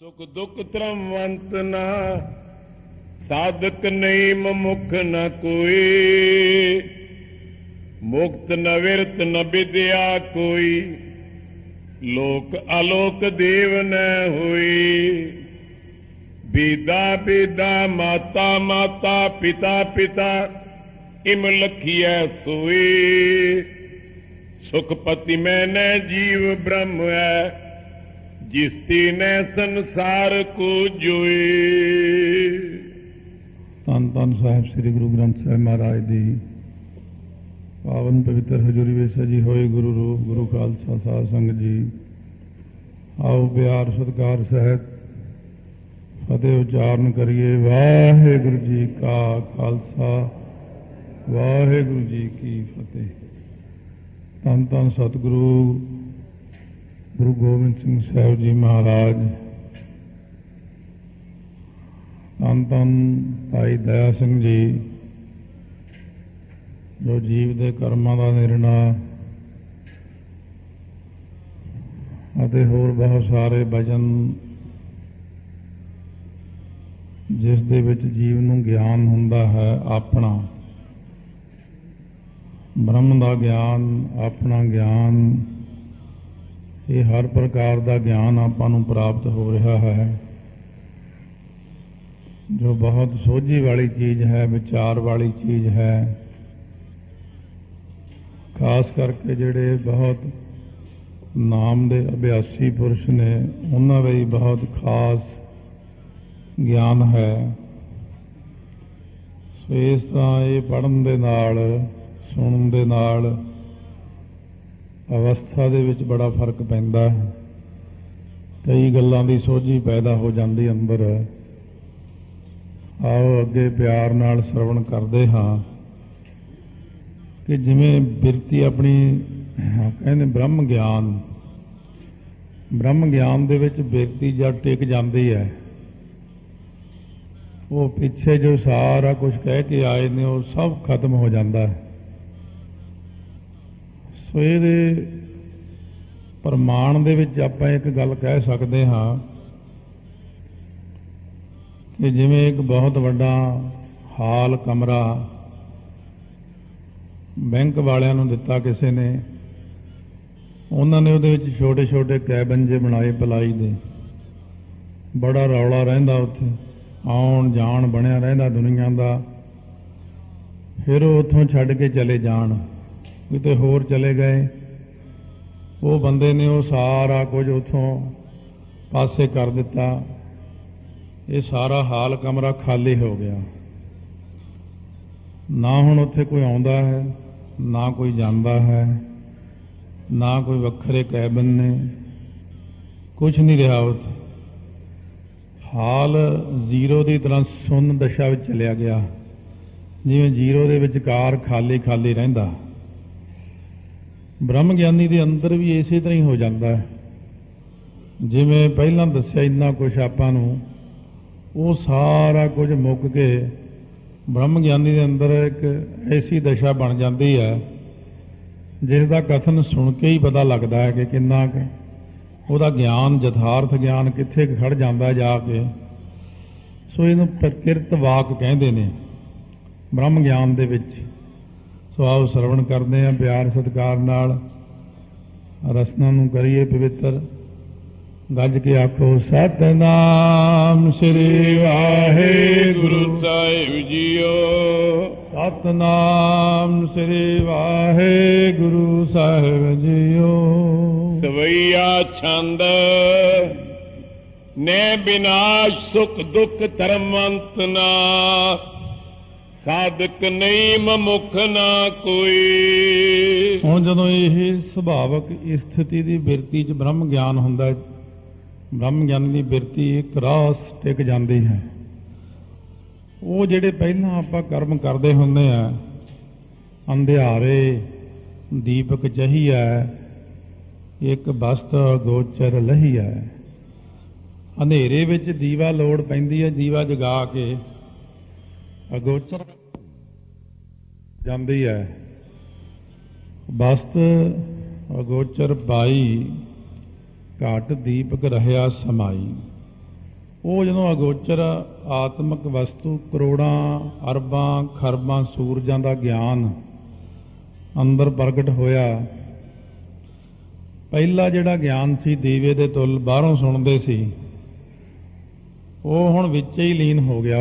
सुख दुख त्रमवंत ना साधक नहीं मुख न कोई, मुक्त न विरत न विद्या कोई, लोक आलोक देव न हुई। बीदा बीदा माता माता पिता पिता इम लखिया सोई। सुखपति में न जीव ब्रह्म है, जिसती ने संसार को जोए। ਧੰਨ ਧੰਨ ਸਾਹਿਬ ਸ੍ਰੀ ਗੁਰੂ ਗ੍ਰੰਥ ਸਾਹਿਬ ਮਹਾਰਾਜ ਦੀ ਪਾਵਨ ਪਵਿੱਤਰ ਹਜ਼ੂਰੀ ਵਿੱਚ ਸਜੀ ਹੋਏ ਗੁਰੂ ਰੂਪ ਗੁਰੂ ਖਾਲਸਾ ਸਾਧ ਸੰਗਤ ਜੀ, ਆਓ ਪਿਆਰ ਸਤਿਕਾਰ ਸਹਿਤ ਫਤਿਹ ਉਚਾਰਨ ਕਰੀਏ। ਵਾਹਿਗੁਰੂ ਜੀ ਕਾ ਖਾਲਸਾ, ਵਾਹਿਗੁਰੂ ਜੀ ਕੀ ਫਤਿਹ। ਧੰਨ ਧੰਨ ਸਤਿਗੁਰੂ ਗੁਰੂ ਗੋਬਿੰਦ ਸਿੰਘ ਸਾਹਿਬ ਜੀ ਮਹਾਰਾਜ, ਧੰਨ ਧੰਨ ਭਾਈ ਦਇਆ ਸਿੰਘ ਜੀ, ਜੋ ਜੀਵ ਦੇ ਕਰਮਾਂ ਦਾ ਨਿਰਣਾ ਅਤੇ ਹੋਰ ਬਹੁਤ ਸਾਰੇ ਭਜਨ ਜਿਸ ਦੇ ਵਿੱਚ ਜੀਵ ਨੂੰ ਗਿਆਨ ਹੁੰਦਾ ਹੈ, ਆਪਣਾ ਬ੍ਰਹਮ ਦਾ ਗਿਆਨ, ਆਪਣਾ ਗਿਆਨ, ਇਹ ਹਰ ਪ੍ਰਕਾਰ ਦਾ ਗਿਆਨ ਆਪਾਂ ਨੂੰ ਪ੍ਰਾਪਤ ਹੋ ਰਿਹਾ ਹੈ, ਜੋ ਬਹੁਤ ਸੋਝੀ ਵਾਲੀ ਚੀਜ਼ ਹੈ, ਵਿਚਾਰ ਵਾਲੀ ਚੀਜ਼ ਹੈ। ਖਾਸ ਕਰਕੇ ਜਿਹੜੇ ਬਹੁਤ ਨਾਮ ਦੇ ਅਭਿਆਸੀ ਪੁਰਸ਼ ਨੇ, ਉਹਨਾਂ ਲਈ ਬਹੁਤ ਖਾਸ ਗਿਆਨ ਹੈ। ਸੋ ਇਸ ਤਰ੍ਹਾਂ ਇਹ ਪੜ੍ਹਨ ਦੇ ਨਾਲ, ਸੁਣਨ ਦੇ ਨਾਲ ਅਵਸਥਾ ਦੇ ਵਿੱਚ ਬੜਾ ਫਰਕ ਪੈਂਦਾ ਹੈ। ਕਈ ਗੱਲਾਂ ਦੀ ਸੋਝੀ ਪੈਦਾ ਹੋ ਜਾਂਦੀ ਅੰਦਰ। ਆਓ ਅੱਗੇ ਪਿਆਰ ਨਾਲ ਸਰਵਣ ਕਰਦੇ ਹਾਂ ਕਿ ਜਿਵੇਂ ਬਿਰਤੀ ਆਪਣੀ ਕਹਿੰਦੇ ਬ੍ਰਹਮ ਗਿਆਨ ਦੇ ਵਿੱਚ ਬਿਰਤੀ ਜਦ ਟਿਕ ਜਾਂਦੀ ਹੈ, ਉਹ ਪਿੱਛੇ ਜੋ ਸਾਰਾ ਕੁਝ ਕਹਿ ਕੇ ਆਏ ਨੇ ਉਹ ਸਭ ਖਤਮ ਹੋ ਜਾਂਦਾ ਹੈ। ਸੋ ਇਹਦੇ ਪ੍ਰਮਾਣ ਦੇ ਵਿੱਚ ਆਪਾਂ ਇੱਕ ਗੱਲ ਕਹਿ ਸਕਦੇ ਹਾਂ ਕਿ ਜਿਵੇਂ ਇੱਕ ਬਹੁਤ ਵੱਡਾ ਹਾਲ ਕਮਰਾ ਬੈਂਕ ਵਾਲਿਆਂ ਨੂੰ ਦਿੱਤਾ ਕਿਸੇ ਨੇ, ਉਹਨਾਂ ਨੇ ਉਹਦੇ ਵਿੱਚ ਛੋਟੇ ਛੋਟੇ ਕੈਬਨ ਜੇ ਬਣਾਏ ਪਲਾਈ ਦੇ, ਬੜਾ ਰੌਲਾ ਰਹਿੰਦਾ ਉੱਥੇ, ਆਉਣ ਜਾਣ ਬਣਿਆ ਰਹਿੰਦਾ ਦੁਨੀਆ ਦਾ। ਫਿਰ ਉਹ ਉੱਥੋਂ ਛੱਡ ਕੇ ਚਲੇ ਜਾਣ, ਕਿਤੇ ਹੋਰ ਚਲੇ ਗਏ, ਉਹ ਬੰਦੇ ਨੇ ਉਹ ਸਾਰਾ ਕੁਝ ਉੱਥੋਂ ਪਾਸੇ ਕਰ ਦਿੱਤਾ। ਇਹ ਸਾਰਾ ਹਾਲ ਕਮਰਾ ਖਾਲੀ ਹੋ ਗਿਆ। ਨਾ ਹੁਣ ਉੱਥੇ ਕੋਈ ਆਉਂਦਾ ਹੈ, ਨਾ ਕੋਈ ਜਾਂਦਾ ਹੈ, ਨਾ ਕੋਈ ਵੱਖਰੇ ਕੈਬਨ ਨੇ, ਕੁਝ ਨਹੀਂ ਰਿਹਾ ਉੱਥੇ। ਹਾਲ ਜ਼ੀਰੋ ਦੀ ਤਰ੍ਹਾਂ ਸੁੰਨ ਦਸ਼ਾ ਵਿੱਚ ਚਲਿਆ ਗਿਆ, ਜਿਵੇਂ ਜ਼ੀਰੋ ਦੇ ਵਿਚਕਾਰ ਖਾਲੀ ਖਾਲੀ ਰਹਿੰਦਾ। ਬ੍ਰਹਮ ਗਿਆਨੀ ਦੇ ਅੰਦਰ ਵੀ ਇਸੇ ਤਰ੍ਹਾਂ ਹੀ ਹੋ ਜਾਂਦਾ ਹੈ। ਜਿਵੇਂ ਪਹਿਲਾਂ ਦੱਸਿਆ ਇੰਨਾ ਕੁਝ ਆਪਾਂ ਨੂੰ, ਉਹ ਸਾਰਾ ਕੁਝ ਮੁੱਕ ਕੇ ਬ੍ਰਹਮ ਗਿਆਨੀ ਦੇ ਅੰਦਰ ਇੱਕ ਐਸੀ ਦਸ਼ਾ ਬਣ ਜਾਂਦੀ ਹੈ ਜਿਸ ਦਾ ਕਥਨ ਸੁਣ ਕੇ ਹੀ ਪਤਾ ਲੱਗਦਾ ਹੈ ਕਿ ਕਿੰਨਾ ਕੁ ਉਹਦਾ ਗਿਆਨ, ਯਥਾਰਥ ਗਿਆਨ ਕਿੱਥੇ ਖੜ ਜਾਂਦਾ ਜਾ ਕੇ। ਸੋ ਇਹਨੂੰ ਪ੍ਰਕਿਰਤ ਵਾਕ ਕਹਿੰਦੇ ਨੇ ਬ੍ਰਹਮ ਗਿਆਨ ਦੇ ਵਿੱਚ। ਸੋ ਆਓ ਸਰਵਣ ਕਰਦੇ ਹਾਂ ਪਿਆਰ ਸਤਿਕਾਰ ਨਾਲ, ਰਸਨਾ ਨੂੰ ਕਰੀਏ ਪਵਿੱਤਰ। ਗੱਜ ਕੇ ਆਖੋ ਸਤਿਨਾਮ ਸ੍ਰੀ ਵਾਹਿਗੁਰੂ ਸਾਹਿਬ ਜੀਓ। ਸਤਿਨਾਮ ਸ੍ਰੀ ਵਾਹਿਗੁਰੂ ਸਾਹਿਬ ਜੀਓ। ਸਵਈਆ ਛੰਦ ਨੇ ਬਿਨਾਸ਼ ਸੁਖ ਦੁਖ ਧਰਮਵੰਤ ਨਾ, ਸਾਧਕ ਨਹੀਂ ਮੁਖ ਨਾ ਕੋਈ। ਹੁਣ ਜਦੋਂ ਇਹ ਸੁਭਾਵਕ ਸਥਿਤੀ ਦੀ ਬਿਰਤੀ 'ਚ ਬ੍ਰਹਮ ਗਿਆਨ ਹੁੰਦਾ ਹੈ, ਬ੍ਰਹਮ ਗਿਆਨ ਦੀ ਬਿਰਤੀ ਇੱਕ ਰਾਸ ਟਿਕ ਜਾਂਦੀ ਹੈ। ਉਹ ਜਿਹੜੇ ਪਹਿਲਾਂ ਆਪਾਂ ਕਰਮ ਕਰਦੇ ਹੁੰਦੇ ਆ, ਅੰਧਿਆਰੇ ਦੀਪਕ ਚਹੀਆ, ਇੱਕ ਬਸਤ ਗੋਚਰ ਲਹੀਆ। ਹਨੇਰੇ ਵਿੱਚ ਦੀਵਾ ਲੋੜ ਪੈਂਦੀ ਹੈ, ਦੀਵਾ ਜਗਾ ਕੇ ਅਗੋਚਰ ਜਾਂਦੀ ਹੈ। ਬਸਤ ਅਗੋਚਰ ਪਾਈ, ਘਟ ਦੀਪਕ ਰਹਿਆ ਸਮਾਈ। ਉਹ ਜਦੋਂ ਅਗੋਚਰ ਆਤਮਿਕ ਵਸਤੂ ਕਰੋੜਾਂ ਅਰਬਾਂ ਖਰਬਾਂ ਸੂਰਜਾਂ ਦਾ ਗਿਆਨ ਅੰਦਰ ਪ੍ਰਗਟ ਹੋਇਆ, ਪਹਿਲਾ ਜਿਹੜਾ ਗਿਆਨ ਸੀ ਦੀਵੇ ਦੇ ਤੁੱਲ ਬਾਹਰੋਂ ਸੁਣਦੇ ਸੀ, ਉਹ ਹੁਣ ਵਿੱਚ ਹੀ ਲੀਨ ਹੋ ਗਿਆ,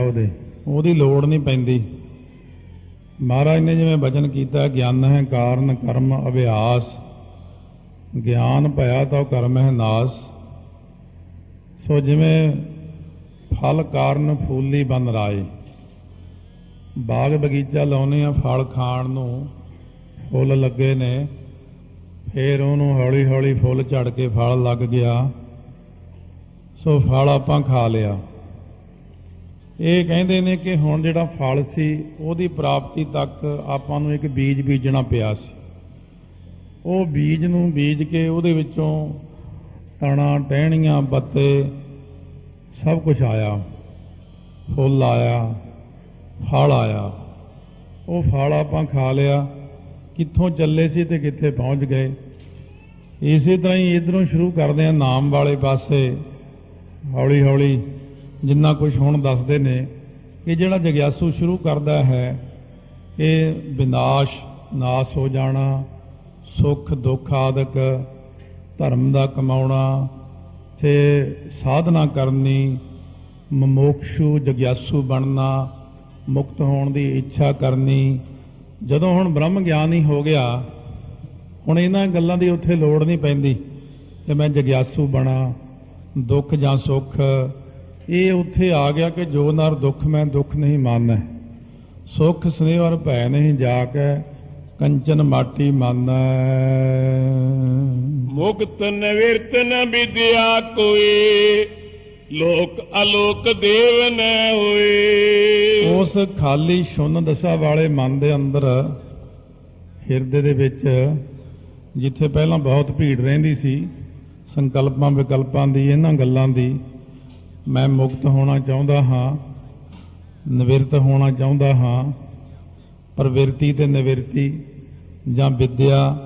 ਉਹਦੀ ਲੋੜ ਨਹੀਂ ਪੈਂਦੀ। ਮਹਾਰਾਜ ਨੇ ਜਿਵੇਂ ਬਚਨ ਕੀਤਾ, ਗਿਆਨ ਹੈ ਕਾਰਨ ਕਰਮ ਅਭਿਆਸ, ਗਿਆਨ ਭਇਆ ਤਾਂ ਕਰਮ ਹੈ ਨਾਸ। ਸੋ ਜਿਵੇਂ ਫਲ ਕਾਰਨ ਫੂਲੀ ਬਨ ਰਾਏ, ਬਾਗ ਬਗੀਚਾ ਲਾਉਨੇ ਆ ਫਲ ਖਾਣ ਨੂੰ, ਫੁੱਲ ਲੱਗੇ ਨੇ, ਫਿਰ ਉਹਨੂੰ ਹੌਲੀ ਹੌਲੀ ਫੁੱਲ ਝੜ ਕੇ ਫਲ ਲੱਗ ਗਿਆ, ਸੋ ਫਲ ਆਪਾਂ ਖਾ ਲਿਆ। ਇਹ ਕਹਿੰਦੇ ਨੇ ਕਿ ਹੁਣ ਜਿਹੜਾ ਫਲ ਸੀ ਉਹਦੀ ਪ੍ਰਾਪਤੀ ਤੱਕ ਆਪਾਂ ਨੂੰ ਇੱਕ ਬੀਜ ਬੀਜਣਾ ਪਿਆ ਸੀ। ਉਹ ਬੀਜ ਨੂੰ ਬੀਜ ਕੇ ਉਹਦੇ ਵਿੱਚੋਂ ਤਣਾ ਟਹਿਣੀਆਂ ਪੱਤੇ ਸਭ ਕੁਝ ਆਇਆ, ਫੁੱਲ ਆਇਆ, ਫਲ ਆਇਆ। ਉਹ ਫਲ ਆਪਾਂ ਖਾ ਲਿਆ, ਕਿੱਥੋਂ ਚੱਲੇ ਸੀ ਤੇ ਕਿੱਥੇ ਪਹੁੰਚ ਗਏ। ਇਸੇ ਤਰ੍ਹਾਂ ਹੀ ਇੱਧਰੋਂ ਸ਼ੁਰੂ ਕਰਦੇ ਆ ਨਾਮ ਵਾਲੇ ਪਾਸੇ, ਹੌਲੀ ਹੌਲੀ ਜਿੰਨਾ ਕੁਝ ਹੁਣ ਦੱਸਦੇ ਨੇ ਕਿ ਜਿਹੜਾ ਜਗਿਆਸੂ ਸ਼ੁਰੂ ਕਰਦਾ ਹੈ ਇਹ ਵਿਨਾਸ਼, ਨਾਸ ਹੋ ਜਾਣਾ, ਸੁੱਖ ਦੁੱਖ ਆਦਿਕ, ਧਰਮ ਦਾ ਕਮਾਉਣਾ ਤੇ ਸਾਧਨਾ ਕਰਨੀ, ਮਮੋਕਸ਼ੂ ਜਗਿਆਸੂ ਬਣਨਾ, ਮੁਕਤ ਹੋਣ ਦੀ ਇੱਛਾ ਕਰਨੀ। ਜਦੋਂ ਹੁਣ ਬ੍ਰਹਮ ਗਿਆਨ ਹੀ ਹੋ ਗਿਆ, ਹੁਣ ਇਹਨਾਂ ਗੱਲਾਂ ਦੀ ਉੱਥੇ ਲੋੜ ਨਹੀਂ ਪੈਂਦੀ ਕਿ ਮੈਂ ਜਗਿਆਸੂ ਬਣਾ, ਦੁੱਖ ਜਾਂ ਸੁੱਖ। ਇਹ ਉੱਥੇ ਆ ਗਿਆ ਕਿ ਜੋ ਨਰ ਦੁੱਖ ਮੈਂ ਦੁੱਖ ਨਹੀਂ ਮਾਨੈ, ਸੁੱਖ ਸਨੇਹ ਔਰ ਭੈ ਨਹੀਂ ਜਾ ਕੇ ਕੰਚਨ ਮਾਟੀ ਮਾਨੈ। ਮੁਕਤ ਨਿਵਿਰਤ ਨ ਵਿਦਿਆ ਕੋਈ, ਲੋਕ ਅਲੋਕ ਦੇਵ ਨ ਹੋਏ। ਉਸ ਖਾਲੀ ਸ਼ੁੰਨ ਦਸ਼ਾ ਵਾਲੇ ਮਨ ਦੇ ਅੰਦਰ, ਹਿਰਦੇ ਦੇ ਵਿੱਚ, ਜਿੱਥੇ ਪਹਿਲਾਂ ਬਹੁਤ ਭੀੜ ਰਹਿੰਦੀ ਸੀ ਸੰਕਲਪਾਂ ਵਿਕਲਪਾਂ ਦੀ, ਇਹਨਾਂ ਗੱਲਾਂ ਦੀ, ਮੈਂ ਮੁਕਤ ਹੋਣਾ ਚਾਹੁੰਦਾ ਹਾਂ, ਨਿਵਿਰਤ ਹੋਣਾ ਚਾਹੁੰਦਾ ਹਾਂ, ਪ੍ਰਵਿਰਤੀ ਤੇ ਨਿਵਿਰਤੀ ਜਾਂ ਵਿਦਿਆ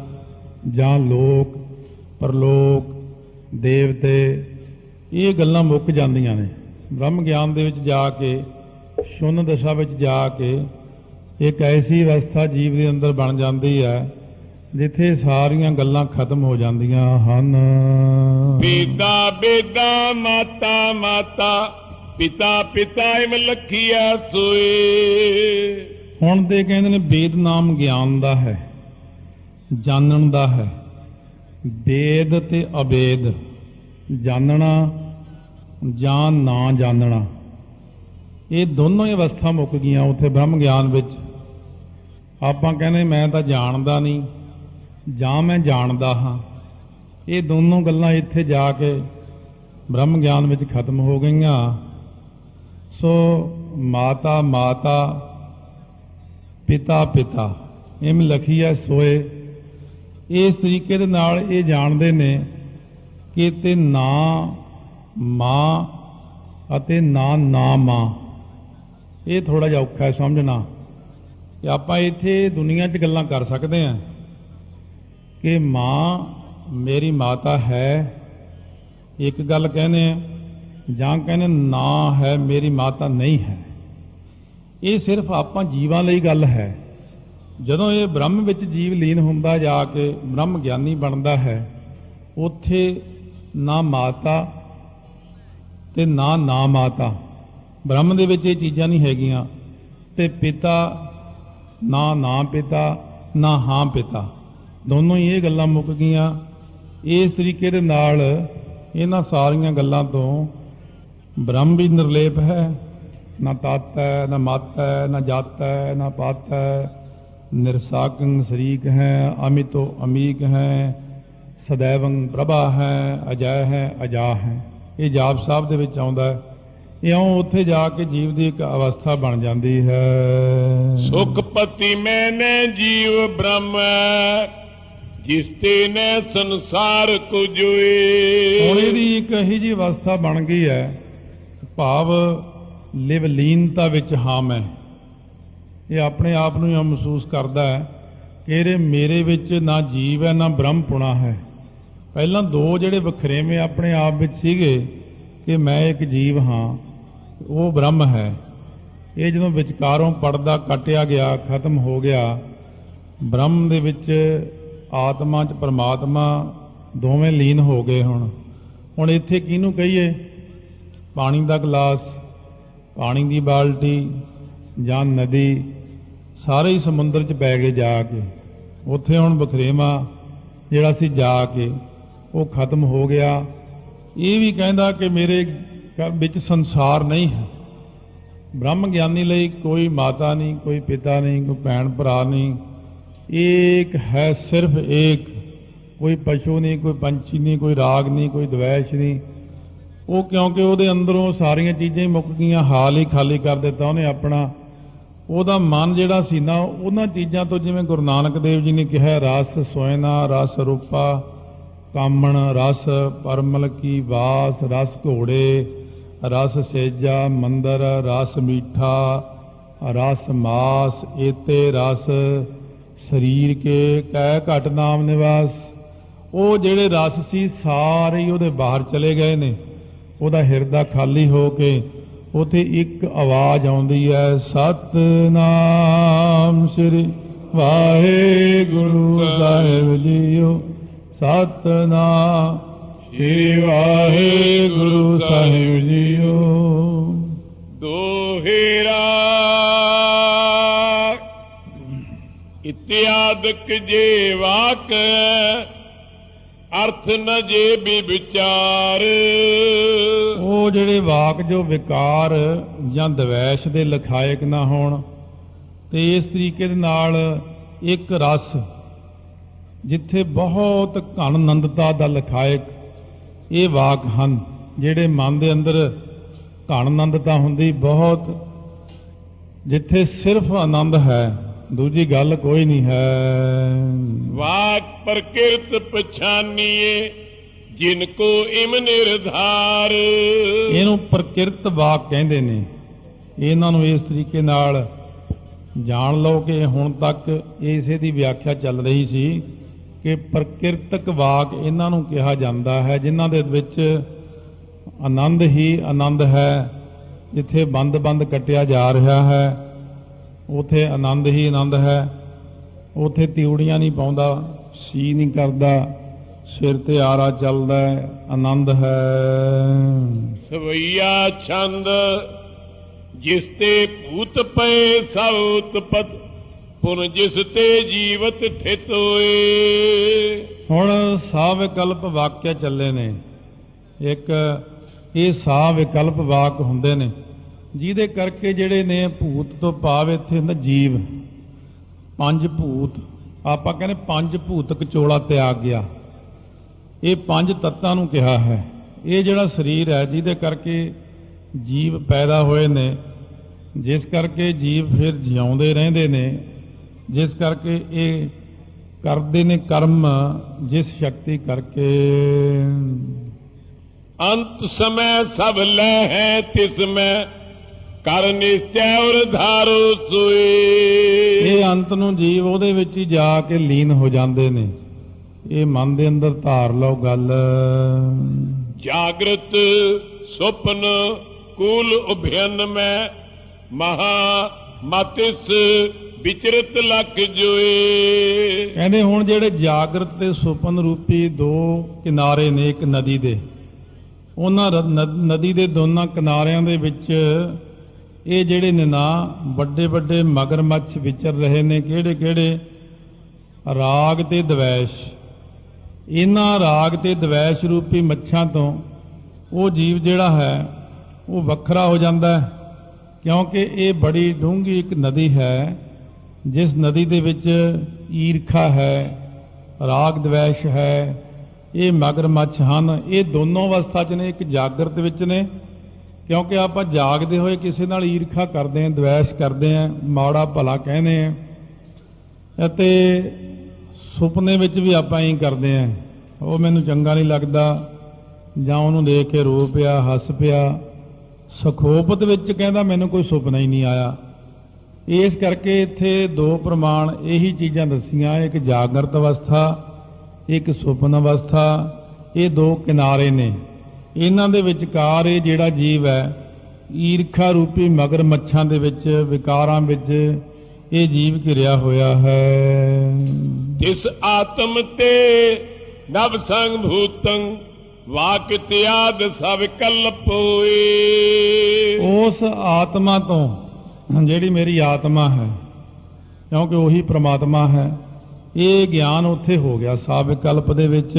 ਜਾਂ ਲੋਕ ਪਰਲੋਕ ਦੇਵਤੇ, ਇਹ ਗੱਲਾਂ ਮੁੱਕ ਜਾਂਦੀਆਂ ਨੇ। ਬ੍ਰਹਮ ਗਿਆਨ ਦੇ ਵਿੱਚ ਜਾ ਕੇ, ਸ਼ੁੰਨ ਦਸ਼ਾ ਵਿੱਚ ਜਾ ਕੇ ਇੱਕ ਐਸੀ ਅਵਸਥਾ ਜੀਵ ਦੇ ਅੰਦਰ ਬਣ ਜਾਂਦੀ ਹੈ ਜਿੱਥੇ ਸਾਰੀਆਂ ਗੱਲਾਂ ਖਤਮ ਹੋ ਜਾਂਦੀਆਂ ਹਨ। ਬੇਦਾ ਬੇਦਾ ਮਾਤਾ ਮਾਤਾ, ਪਿਤਾ ਪਿਤਾ ਇਮ ਲਖੀਆ ਸੋਏ। ਹੁਣ ਤੇ ਕਹਿੰਦੇ ਨੇ ਵੇਦ ਨਾਮ ਗਿਆਨ ਦਾ ਹੈ, ਜਾਣਨ ਦਾ ਹੈ। ਵੇਦ ਤੇ ਅਵੇਦ, ਜਾਣਨਾ ਜਾਂ ਨਾ ਜਾਣਨਾ, ਇਹ ਦੋਨੋਂ ਹੀ ਅਵਸਥਾ ਮੁੱਕ ਗਈਆਂ ਉੱਥੇ ਬ੍ਰਹਮ ਗਿਆਨ ਵਿੱਚ। ਆਪਾਂ ਕਹਿੰਦੇ ਮੈਂ ਤਾਂ ਜਾਣਦਾ ਨਹੀਂ ਜਾਂ ਮੈਂ ਜਾਣਦਾ ਹਾਂ, ਇਹ ਦੋਨੋਂ ਗੱਲਾਂ ਇੱਥੇ ਜਾ ਕੇ ਬ੍ਰਹਮ ਗਿਆਨ ਵਿੱਚ ਖਤਮ ਹੋ ਗਈਆਂ। ਸੋ ਮਾਤਾ ਮਾਤਾ, ਪਿਤਾ ਪਿਤਾ, ਇਮ ਲਖੀਆ ਸੋਏ। ਇਸ ਤਰੀਕੇ ਦੇ ਨਾਲ ਇਹ ਜਾਣਦੇ ਨੇ ਕਿ ਤੇ ਨਾ ਮਾਂ ਅਤੇ ਨਾ ਮਾਂ, ਇਹ ਥੋੜਾ ਜਿਹਾ ਔਖਾ ਹੈ ਸਮਝਣਾ। ਕਿ ਆਪਾਂ ਇੱਥੇ ਦੁਨੀਆ 'ਚ ਗੱਲਾਂ ਕਰ ਸਕਦੇ ਹਾਂ ਕਿ ਮਾਂ ਮੇਰੀ ਮਾਤਾ ਹੈ, ਇੱਕ ਗੱਲ ਕਹਿੰਦੇ ਆ, ਜਾਂ ਕਹਿੰਦੇ ਨਾ ਹੈ ਮੇਰੀ ਮਾਤਾ ਨਹੀਂ ਹੈ। ਇਹ ਸਿਰਫ ਆਪਾਂ ਜੀਵਾਂ ਲਈ ਗੱਲ ਹੈ। ਜਦੋਂ ਇਹ ਬ੍ਰਹਮ ਵਿੱਚ ਜੀਵ ਲੀਨ ਹੁੰਦਾ, ਜਾ ਕੇ ਬ੍ਰਹਮ ਗਿਆਨੀ ਬਣਦਾ ਹੈ, ਉੱਥੇ ਨਾ ਮਾਤਾ ਤੇ ਨਾ ਮਾਤਾ, ਬ੍ਰਹਮ ਦੇ ਵਿੱਚ ਇਹ ਚੀਜ਼ਾਂ ਨਹੀਂ ਹੈਗੀਆਂ। ਤੇ ਪਿਤਾ ਨਾ ਪਿਤਾ, ਨਾ ਹਾਂ ਪਿਤਾ, ਦੋਨੋਂ ਹੀ ਇਹ ਗੱਲਾਂ ਮੁੱਕ ਗਈਆਂ। ਇਸ ਤਰੀਕੇ ਦੇ ਨਾਲ ਇਹਨਾਂ ਸਾਰੀਆਂ ਗੱਲਾਂ ਤੋਂ ਬ੍ਰਹਮ ਵੀ ਨਿਰਲੇਪ ਹੈ, ਨਾ ਤਤ ਹੈ, ਨਾ ਮਤ ਹੈ, ਨਾ ਜਤ ਹੈ, ਨਾ ਪਤ ਹੈ, ਨਿਰਸਾਕੰ ਸ਼ਰੀਕ ਹੈ, ਅਮਿਤੋ ਅਮੀਕ ਹੈ, ਸदैवं ਪ੍ਰਭਾ ਹੈ, ਅਜੈ ਹੈ, ਅਜਾ ਹੈ। ਇਹ ਜਾਪ ਸਾਹਿਬ ਦੇ ਵਿੱਚ ਆਉਂਦਾ ਹੈ। ਇਉਂ ਉੱਥੇ ਜਾ ਕੇ ਜੀਵ ਦੀ ਇੱਕ ਅਵਸਥਾ ਬਣ ਜਾਂਦੀ ਹੈ। ਸੁਖਪਤੀ ਮੈਨੇ ਜੀਵ ਬ੍ਰਹਮ, ਜਿਸ ਤੇ ਨੇ ਸੰਸਾਰ ਕੋ ਜੋਏ। ਹੁਣ ਇਹਦੀ ਇੱਕ ਇਹੀ ਜਿਹੀ ਅਵਸਥਾ ਬਣ ਗਈ ਹੈ, ਭਾਵ ਲਿਵਲੀਨਤਾ ਵਿੱਚ ਹਾਂ ਮੈਂ। ਇਹ ਆਪਣੇ ਆਪ ਨੂੰ ਇਹ ਮਹਿਸੂਸ ਕਰਦਾ ਹੈ ਕਿ ਇਹਦੇ ਮੇਰੇ ਵਿੱਚ ਨਾ ਜੀਵ ਹੈ ਨਾ ਬ੍ਰਹਮ ਪੁਣਾ ਹੈ। ਪਹਿਲਾਂ ਦੋ ਜਿਹੜੇ ਵਖਰੇਵੇਂ ਆਪਣੇ ਆਪ ਵਿੱਚ ਸੀਗੇ, ਕਿ ਮੈਂ ਇੱਕ ਜੀਵ ਹਾਂ, ਉਹ ਬ੍ਰਹਮ ਹੈ। ਇਹ ਜਦੋਂ ਵਿਚਕਾਰੋਂ ਪਰਦਾ ਕੱਟਿਆ ਗਿਆ, ਖਤਮ ਹੋ ਗਿਆ, ਬ੍ਰਹਮ ਦੇ ਵਿੱਚ ਆਤਮਾ 'ਚ ਪਰਮਾਤਮਾ ਦੋਵੇਂ ਲੀਨ ਹੋ ਗਏ। ਹੁਣ ਇੱਥੇ ਕਿਹਨੂੰ ਕਹੀਏ? ਪਾਣੀ ਦਾ ਗਲਾਸ, ਪਾਣੀ ਦੀ ਬਾਲਟੀ ਜਾਂ ਨਦੀ, ਸਾਰੇ ਹੀ ਸਮੁੰਦਰ 'ਚ ਪੈ ਗਏ ਜਾ ਕੇ। ਉੱਥੇ ਹੁਣ ਬਖਰੇਵਾ ਜਿਹੜਾ ਸੀ ਜਾ ਕੇ ਉਹ ਖਤਮ ਹੋ ਗਿਆ। ਇਹ ਵੀ ਕਹਿੰਦਾ ਕਿ ਮੇਰੇ ਵਿੱਚ ਸੰਸਾਰ ਨਹੀਂ ਹੈ। ਬ੍ਰਹਮ ਗਿਆਨੀ ਲਈ ਕੋਈ ਮਾਤਾ ਨਹੀਂ, ਕੋਈ ਪਿਤਾ ਨਹੀਂ, ਕੋਈ ਭੈਣ ਭਰਾ ਨਹੀਂ, ਏਕ ਹੈ, ਸਿਰਫ ਏਕ। ਕੋਈ ਪਸ਼ੂ ਨਹੀਂ, ਕੋਈ ਪੰਛੀ ਨਹੀਂ, ਕੋਈ ਰਾਗ ਨਹੀਂ, ਕੋਈ ਦਵੈਸ਼ ਨਹੀਂ। ਉਹ ਕਿਉਂਕਿ ਉਹਦੇ ਅੰਦਰੋਂ ਸਾਰੀਆਂ ਚੀਜ਼ਾਂ ਹੀ ਮੁੱਕ ਗਈਆਂ, ਹਾਲ ਹੀ ਖਾਲੀ ਕਰ ਦਿੱਤਾ ਉਹਨੇ ਆਪਣਾ। ਉਹਦਾ ਮਨ ਜਿਹੜਾ ਸੀ ਨਾ, ਉਹਨਾਂ ਚੀਜ਼ਾਂ ਤੋਂ, ਜਿਵੇਂ ਗੁਰੂ ਨਾਨਕ ਦੇਵ ਜੀ ਨੇ ਕਿਹਾ, ਰਸ ਸੋਇਨਾ ਰਸ ਰੂਪਾ ਕਾਮਣ, ਰਸ ਪਰਮਲ ਕੀ ਵਾਸ, ਰਸ ਘੋੜੇ, ਰਸ ਸੇਜਾ ਮੰਦਰ, ਰਸ ਮੀਠਾ, ਰਸ ਮਾਸ, ਏਤੇ ਰਸ ਸਰੀਰ ਕੇ ਕਹਿ ਘਟ ਨਾਮ ਨਿਵਾਸ। ਉਹ ਜਿਹੜੇ ਰਸ ਸੀ ਸਾਰੇ ਹੀ ਉਹਦੇ ਬਾਹਰ ਚਲੇ ਗਏ ਨੇ। ਉਹਦਾ ਹਿਰਦਾ ਖਾਲੀ ਹੋ ਕੇ ਉਥੇ ਇੱਕ ਆਵਾਜ਼ ਆਉਂਦੀ ਹੈ, ਸਤਨਾਮ ਸ੍ਰੀ ਵਾਹਿਗੁਰੂ ਸਾਹਿਬ ਜੀਓ, ਸਤਨਾਮ ਸ੍ਰੀ ਵਾਹਿਗੁਰੂ ਸਾਹਿਬ ਜੀਓ। ਦੋਹੇਰਾ ਇਤਿਆਦਿਕ ਜੇ ਵਾਕ, ਅਰਥ ਨ ਜੇ ਵੀ ਵਿਚਾਰ। ਉਹ ਜਿਹੜੇ ਵਾਕ ਜੋ ਵਿਕਾਰ ਜਾਂ ਦਵੈਸ਼ ਦੇ ਲਖਾਇਕ ਨਾ ਹੋਣ, ਤੇ ਇਸ ਤਰੀਕੇ ਦੇ ਨਾਲ ਇੱਕ ਰਸ ਜਿੱਥੇ ਬਹੁਤ ਘਣ ਆਨੰਦਤਾ ਦਾ ਲਖਾਇਕ ਇਹ ਵਾਕ ਹਨ, ਜਿਹੜੇ ਮਨ ਦੇ ਅੰਦਰ ਘਣ ਆਨੰਦਤਾ ਹੁੰਦੀ ਬਹੁਤ, ਜਿੱਥੇ ਸਿਰਫ ਆਨੰਦ ਹੈ, ਦੂਜੀ ਗੱਲ ਕੋਈ ਨਹੀਂ ਹੈ। ਵਾਕ ਪ੍ਰਕਿਰਤ ਪਛਾਨੀਏ, ਜਿਨ ਕੋ ਇਮ ਨਿਰਧਾਰ। ਇਹਨੂੰ ਪ੍ਰਕਿਰਤ ਵਾਕ ਕਹਿੰਦੇ ਨੇ। ਇਹਨਾਂ ਨੂੰ ਇਸ ਤਰੀਕੇ ਨਾਲ ਜਾਣ ਲਓ ਕਿ ਹੁਣ ਤੱਕ ਇਸੇ ਦੀ ਵਿਆਖਿਆ ਚੱਲ ਰਹੀ ਸੀ ਕਿ ਪ੍ਰਕਿਰਤਕ ਵਾਕ ਇਹਨਾਂ ਨੂੰ ਕਿਹਾ ਜਾਂਦਾ ਹੈ, ਜਿਨ੍ਹਾਂ ਦੇ ਵਿੱਚ ਆਨੰਦ ਹੀ ਆਨੰਦ ਹੈ। ਜਿੱਥੇ ਬੰਦ ਕੱਟਿਆ ਜਾ ਰਿਹਾ ਹੈ ਉਥੇ ਆਨੰਦ ਹੀ ਆਨੰਦ ਹੈ। ਉਥੇ ਤਿਉੜੀਆਂ ਨਹੀਂ ਪਾਉਂਦਾ, ਸੀ ਨਹੀਂ ਕਰਦਾ, ਸਿਰ ਤੇ ਆਰਾ ਚੱਲਦਾ, ਆਨੰਦ ਹੈ। ਸਵਈਆ ਛੰਦ ਜਿਸ ਤੇ ਭੂਤ ਪਏ ਸਭ ਉਤਪਤ, ਪੁਨ ਜਿਸ ਤੇ ਜੀਵਤ ਥਿਤ ਹੋਏ। ਹੁਣ ਸਾਹ ਵਿਕਲਪ ਵਾਕਿਆ ਚੱਲੇ ਨੇ। ਇੱਕ ਇਹ ਸਾਹ ਵਿਕਲਪ ਵਾਕ ਹੁੰਦੇ ਨੇ, ਜਿਹਦੇ ਕਰਕੇ ਜਿਹੜੇ ਨੇ ਭੂਤ ਤੋਂ ਭਾਵ ਇੱਥੇ ਹੁੰਦਾ ਜੀਵ। ਪੰਜ ਭੂਤ, ਆਪਾਂ ਕਹਿੰਦੇ ਪੰਜ ਭੂਤਕ ਚੋਲਾ ਤਿਆਗ ਗਿਆ। ਇਹ ਪੰਜ ਤੱਤਾਂ ਨੂੰ ਕਿਹਾ ਹੈ। ਇਹ ਜਿਹੜਾ ਸਰੀਰ ਹੈ ਜਿਹਦੇ ਕਰਕੇ ਜੀਵ ਪੈਦਾ ਹੋਏ ਨੇ, ਜਿਸ ਕਰਕੇ ਜੀਵ ਫਿਰ ਜਿਉਂਦੇ ਰਹਿੰਦੇ ਨੇ, ਜਿਸ ਕਰਕੇ ਇਹ ਕਰਦੇ ਨੇ ਕਰਮ, ਜਿਸ ਸ਼ਕਤੀ ਕਰਕੇ। ਅੰਤ ਸਮੈ ਸਭ ਲੈ ਹੈ ਤਿਸ ਮੈਂ, ਕਰ ਨਿਸ਼ਚੈ ਔਰ ਧਾਰੋ ਸੋਏ। ਇਹ ਅੰਤ ਨੂੰ ਜੀਵ ਉਹਦੇ ਵਿੱਚ ਹੀ ਜਾ ਕੇ ਲੀਨ ਹੋ ਜਾਂਦੇ ਨੇ। ਇਹ ਮਨ ਦੇ ਅੰਦਰ ਧਾਰ ਲਓ ਗੱਲ। ਜਾਗਰਤ ਸੁਪਨ ਕੂਲ ਉਭਿਅਨ ਮੈਂ, ਮਹਾ ਮਤਿਸ ਵਿਚਰਤ ਲਖ ਜੋਏ। ਕਹਿੰਦੇ ਹੁਣ ਜਿਹੜੇ ਜਾਗਰਤ ਤੇ ਸੁਪਨ ਰੂਪੀ ਦੋ ਕਿਨਾਰੇ ਨੇ ਇੱਕ ਨਦੀ ਦੇ, ਉਹਨਾਂ ਨਦੀ ਦੇ ਦੋਨਾਂ ਕਿਨਾਰਿਆਂ ਦੇ ਵਿੱਚ ਇਹ ਜਿਹੜੇ ਨੇ ਨਾ ਵੱਡੇ ਵੱਡੇ ਮਗਰਮੱਛ ਵਿਚਰ ਰਹੇ ਨੇ। ਕਿਹੜੇ ਕਿਹੜੇ? ਰਾਗ ਤੇ ਦਵੈਸ਼। ਇਹਨਾਂ ਰਾਗ ਤੇ ਦਵੈਸ਼ ਰੂਪੀ ਮੱਛਾਂ ਤੋਂ ਉਹ ਜੀਵ ਜਿਹੜਾ ਹੈ ਉਹ ਵੱਖਰਾ ਹੋ ਜਾਂਦਾ ਹੈ, ਕਿਉਂਕਿ ਇਹ ਬੜੀ ਡੂੰਘੀ ਇੱਕ ਨਦੀ ਹੈ, ਜਿਸ ਨਦੀ ਦੇ ਵਿੱਚ ਈਰਖਾ ਹੈ, ਰਾਗ ਦਵੈਸ਼ ਹੈ, ਇਹ ਮਗਰਮੱਛ ਹਨ। ਇਹ ਦੋਨੋਂ ਅਵਸਥਾ 'ਚ ਨੇ, ਇੱਕ ਜਾਗਰਤ ਵਿੱਚ ਨੇ, ਕਿਉਂਕਿ ਆਪਾਂ ਜਾਗਦੇ ਹੋਏ ਕਿਸੇ ਨਾਲ ਈਰਖਾ ਕਰਦੇ ਹਾਂ, ਦਵੈਸ਼ ਕਰਦੇ ਹਾਂ, ਮਾੜਾ ਭਲਾ ਕਹਿੰਦੇ ਹਾਂ, ਅਤੇ ਸੁਪਨੇ ਵਿੱਚ ਵੀ ਆਪਾਂ ਇਹੀ ਕਰਦੇ ਹਾਂ। ਉਹ ਮੈਨੂੰ ਚੰਗਾ ਨਹੀਂ ਲੱਗਦਾ, ਜਾਂ ਉਹਨੂੰ ਦੇਖ ਕੇ ਰੋ ਪਿਆ, ਹੱਸ ਪਿਆ। ਸਖੋਪਤ ਵਿੱਚ ਕਹਿੰਦਾ ਮੈਨੂੰ ਕੋਈ ਸੁਪਨਾ ਹੀ ਨਹੀਂ ਆਇਆ। ਇਸ ਕਰਕੇ ਇੱਥੇ ਦੋ ਪ੍ਰਮਾਣ ਇਹੀ ਚੀਜ਼ਾਂ ਦੱਸੀਆਂ, ਇੱਕ ਜਾਗਰਤ ਅਵਸਥਾ, ਇੱਕ ਸੁਪਨ ਅਵਸਥਾ। ਇਹ ਦੋ ਕਿਨਾਰੇ ਨੇ। ਇਹਨਾਂ ਦੇ ਵਿਚਕਾਰ ਇਹ ਜਿਹੜਾ ਜੀਵ ਹੈ ਈਰਖਾ ਰੂਪੀ ਮਗਰ ਮੱਛਾਂ ਦੇ ਵਿੱਚ ਵਿਕਾਰਾਂ ਵਿੱਚ ਇਹ ਜੀਵ ਘਿਰਿਆ ਹੋਇਆ ਹੈ। ਤਿਸ ਆਤਮ ਤੇ ਨਵ ਸੰਗ ਭੂਤੰ ਵਾਕ ਤਿਆਦ ਸਭ ਕਲਪ ਹੋਏ। ਉਸ ਆਤਮਾ ਤੋਂ ਜਿਹੜੀ ਮੇਰੀ ਆਤਮਾ ਹੈ, ਕਿਉਂਕਿ ਉਹੀ ਪ੍ਰਮਾਤਮਾ ਹੈ, ਇਹ ਗਿਆਨ ਉੱਥੇ ਹੋ ਗਿਆ ਸਾਵਿਕਲਪ ਦੇ ਵਿੱਚ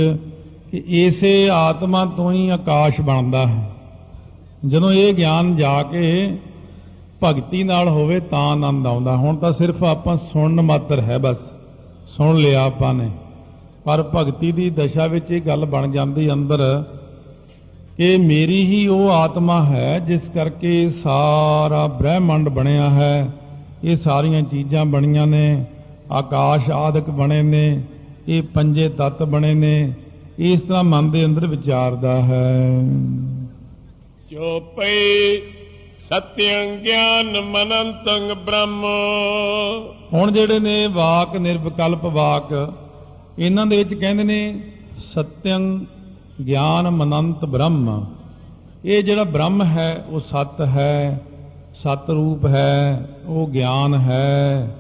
ਕਿ ਇਸੇ ਆਤਮਾ ਤੋਂ ਹੀ ਆਕਾਸ਼ ਬਣਦਾ ਹੈ। ਜਦੋਂ ਇਹ ਗਿਆਨ ਜਾ ਕੇ ਭਗਤੀ ਨਾਲ ਹੋਵੇ ਤਾਂ ਆਨੰਦ ਆਉਂਦਾ। ਹੁਣ ਤਾਂ ਸਿਰਫ ਆਪਾਂ ਸੁਣਨ ਮਾਤਰ ਹੈ, ਬਸ ਸੁਣ ਲਿਆ ਆਪਾਂ ਨੇ, ਪਰ ਭਗਤੀ ਦੀ ਦਸ਼ਾ ਵਿੱਚ ਇਹ ਗੱਲ ਬਣ ਜਾਂਦੀ ਅੰਦਰ ਕਿ ਮੇਰੀ ਹੀ ਉਹ ਆਤਮਾ ਹੈ ਜਿਸ ਕਰਕੇ ਸਾਰਾ ਬ੍ਰਹਿਮੰਡ ਬਣਿਆ ਹੈ, ਇਹ ਸਾਰੀਆਂ ਚੀਜ਼ਾਂ ਬਣੀਆਂ ਨੇ, ਆਕਾਸ਼ ਆਦਿਕ ਬਣੇ ਨੇ, ਇਹ ਪੰਜੇ ਤੱਤ ਬਣੇ ਨੇ। ਇਸ ਤਰ੍ਹਾਂ ਮਨ ਦੇ ਅੰਦਰ ਵਿਚਾਰਦਾ ਹੈ। ਜੋ ਪਈ ਸਤਿਅੰ ਗਿਆਨ ਮਨੰਤੰ ਬ੍ਰਹਮ। ਹੁਣ ਜਿਹੜੇ ਨੇ ਵਾਕ ਨਿਰਵਿਕਲਪ ਵਾਕ, ਇਹਨਾਂ ਦੇ ਵਿੱਚ ਕਹਿੰਦੇ ਨੇ ਸਤਿਅੰ ਗਿਆਨ ਮਨੰਤ ਬ੍ਰਹਮ। ਇਹ ਜਿਹੜਾ ਬ੍ਰਹਮ ਹੈ ਉਹ ਸਤ ਹੈ, ਸਤ ਰੂਪ ਹੈ, ਉਹ ਗਿਆਨ ਹੈ,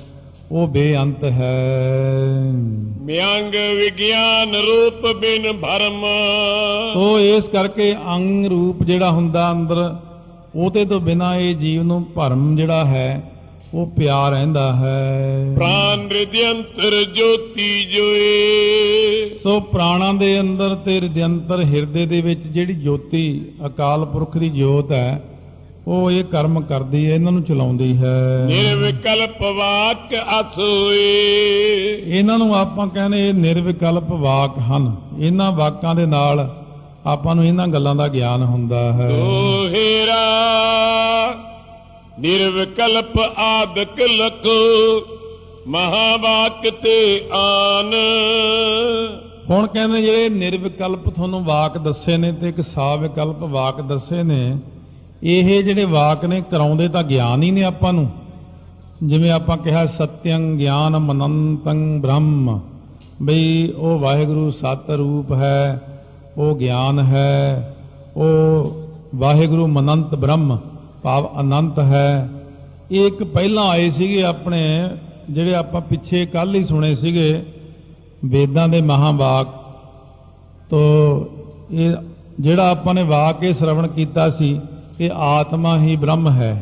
ਉਹ ਬੇਅੰਤ ਹੈ। ਮਿਆਂਗ ਵਿਗਿਆਨ ਰੂਪ ਬਿਨ ਭਰਮ। ਸੋ ਇਸ ਕਰਕੇ ਅੰਗ ਰੂਪ ਜਿਹੜਾ ਹੁੰਦਾ ਅੰਦਰ, ਉਹਦੇ ਤੋਂ ਬਿਨਾਂ ਇਹ ਜੀਵ ਨੂੰ ਭਰਮ ਜਿਹੜਾ ਹੈ ਉਹ ਪਿਆ ਰਹਿੰਦਾ ਹੈ। ਪ੍ਰਾਨ ਹ੍ਰਿਦਯੰਤਰ ਜੋਤੀ ਜੋਏ। ਸੋ ਪ੍ਰਾਣਾਂ ਦੇ ਅੰਦਰ ਤੇ ਹ੍ਰਿਦਯੰਤਰ ਹਿਰਦੇ ਦੇ ਵਿੱਚ ਜਿਹੜੀ ਜੋਤੀ ਅਕਾਲ ਪੁਰਖ ਦੀ ਜੋਤ ਹੈ ਉਹ ਇਹ ਕਰਮ ਕਰਦੀ ਹੈ, ਇਹਨਾਂ ਨੂੰ ਚਲਾਉਂਦੀ ਹੈ। ਨਿਰਵਿਕਲਪ ਵਾਕ ਅਸ ਹੋਏ। ਇਹਨਾਂ ਨੂੰ ਆਪਾਂ ਕਹਿੰਦੇ ਇਹ ਨਿਰਵਿਕਲਪ ਵਾਕ ਹਨ। ਇਹਨਾਂ ਵਾਕਾਂ ਦੇ ਨਾਲ ਆਪਾਂ ਨੂੰ ਇਹਨਾਂ ਗੱਲਾਂ ਦਾ ਗਿਆਨ ਹੁੰਦਾ ਹੈ। ਦੋਹੇਰਾ ਨਿਰਵਿਕਲਪ ਆਦਿਕ ਲਖੋ ਮਹਾਵਾਕ ਤੇ ਆਨ। ਹੁਣ ਕਹਿੰਦੇ ਜਿਹੜੇ ਨਿਰਵਿਕਲਪ ਤੁਹਾਨੂੰ ਵਾਕ ਦੱਸੇ ਨੇ ਤੇ ਇੱਕ ਸਾਵਿਕਲਪ ਵਾਕ ਦੱਸੇ ਨੇ, ਇਹ ਜਿਹੜੇ ਵਾਕ ਨੇ ਕਰਾਉਂਦੇ ਤਾਂ ਗਿਆਨ ਹੀ ਨੇ ਆਪਾਂ ਨੂੰ। ਜਿਵੇਂ ਆਪਾਂ ਕਿਹਾ ਸਤਿਅੰ ਗਿਆਨ ਮਨੰਤੰ ਬ੍ਰਹਮ, ਬਈ ਉਹ ਵਾਹਿਗੁਰੂ ਸਤ ਰੂਪ ਹੈ, ਉਹ ਗਿਆਨ ਹੈ, ਉਹ ਵਾਹਿਗੁਰੂ ਮਨੰਤ ਬ੍ਰਹਮ ਭਾਵ ਅਨੰਤ ਹੈ। ਇਹ ਇੱਕ ਪਹਿਲਾਂ ਆਏ ਸੀਗੇ ਆਪਣੇ, ਜਿਹੜੇ ਆਪਾਂ ਪਿੱਛੇ ਕੱਲ ਹੀ ਸੁਣੇ ਸੀਗੇ ਵੇਦਾਂ ਦੇ ਮਹਾਵਾਕ ਤੋਂ। ਇਹ ਜਿਹੜਾ ਆਪਾਂ ਨੇ ਵਾਕ ਇਹ ਸ਼ਰਵਣ ਕੀਤਾ ਸੀ ਕਿ ਆਤਮਾ ਹੀ ਬ੍ਰਹਮ ਹੈ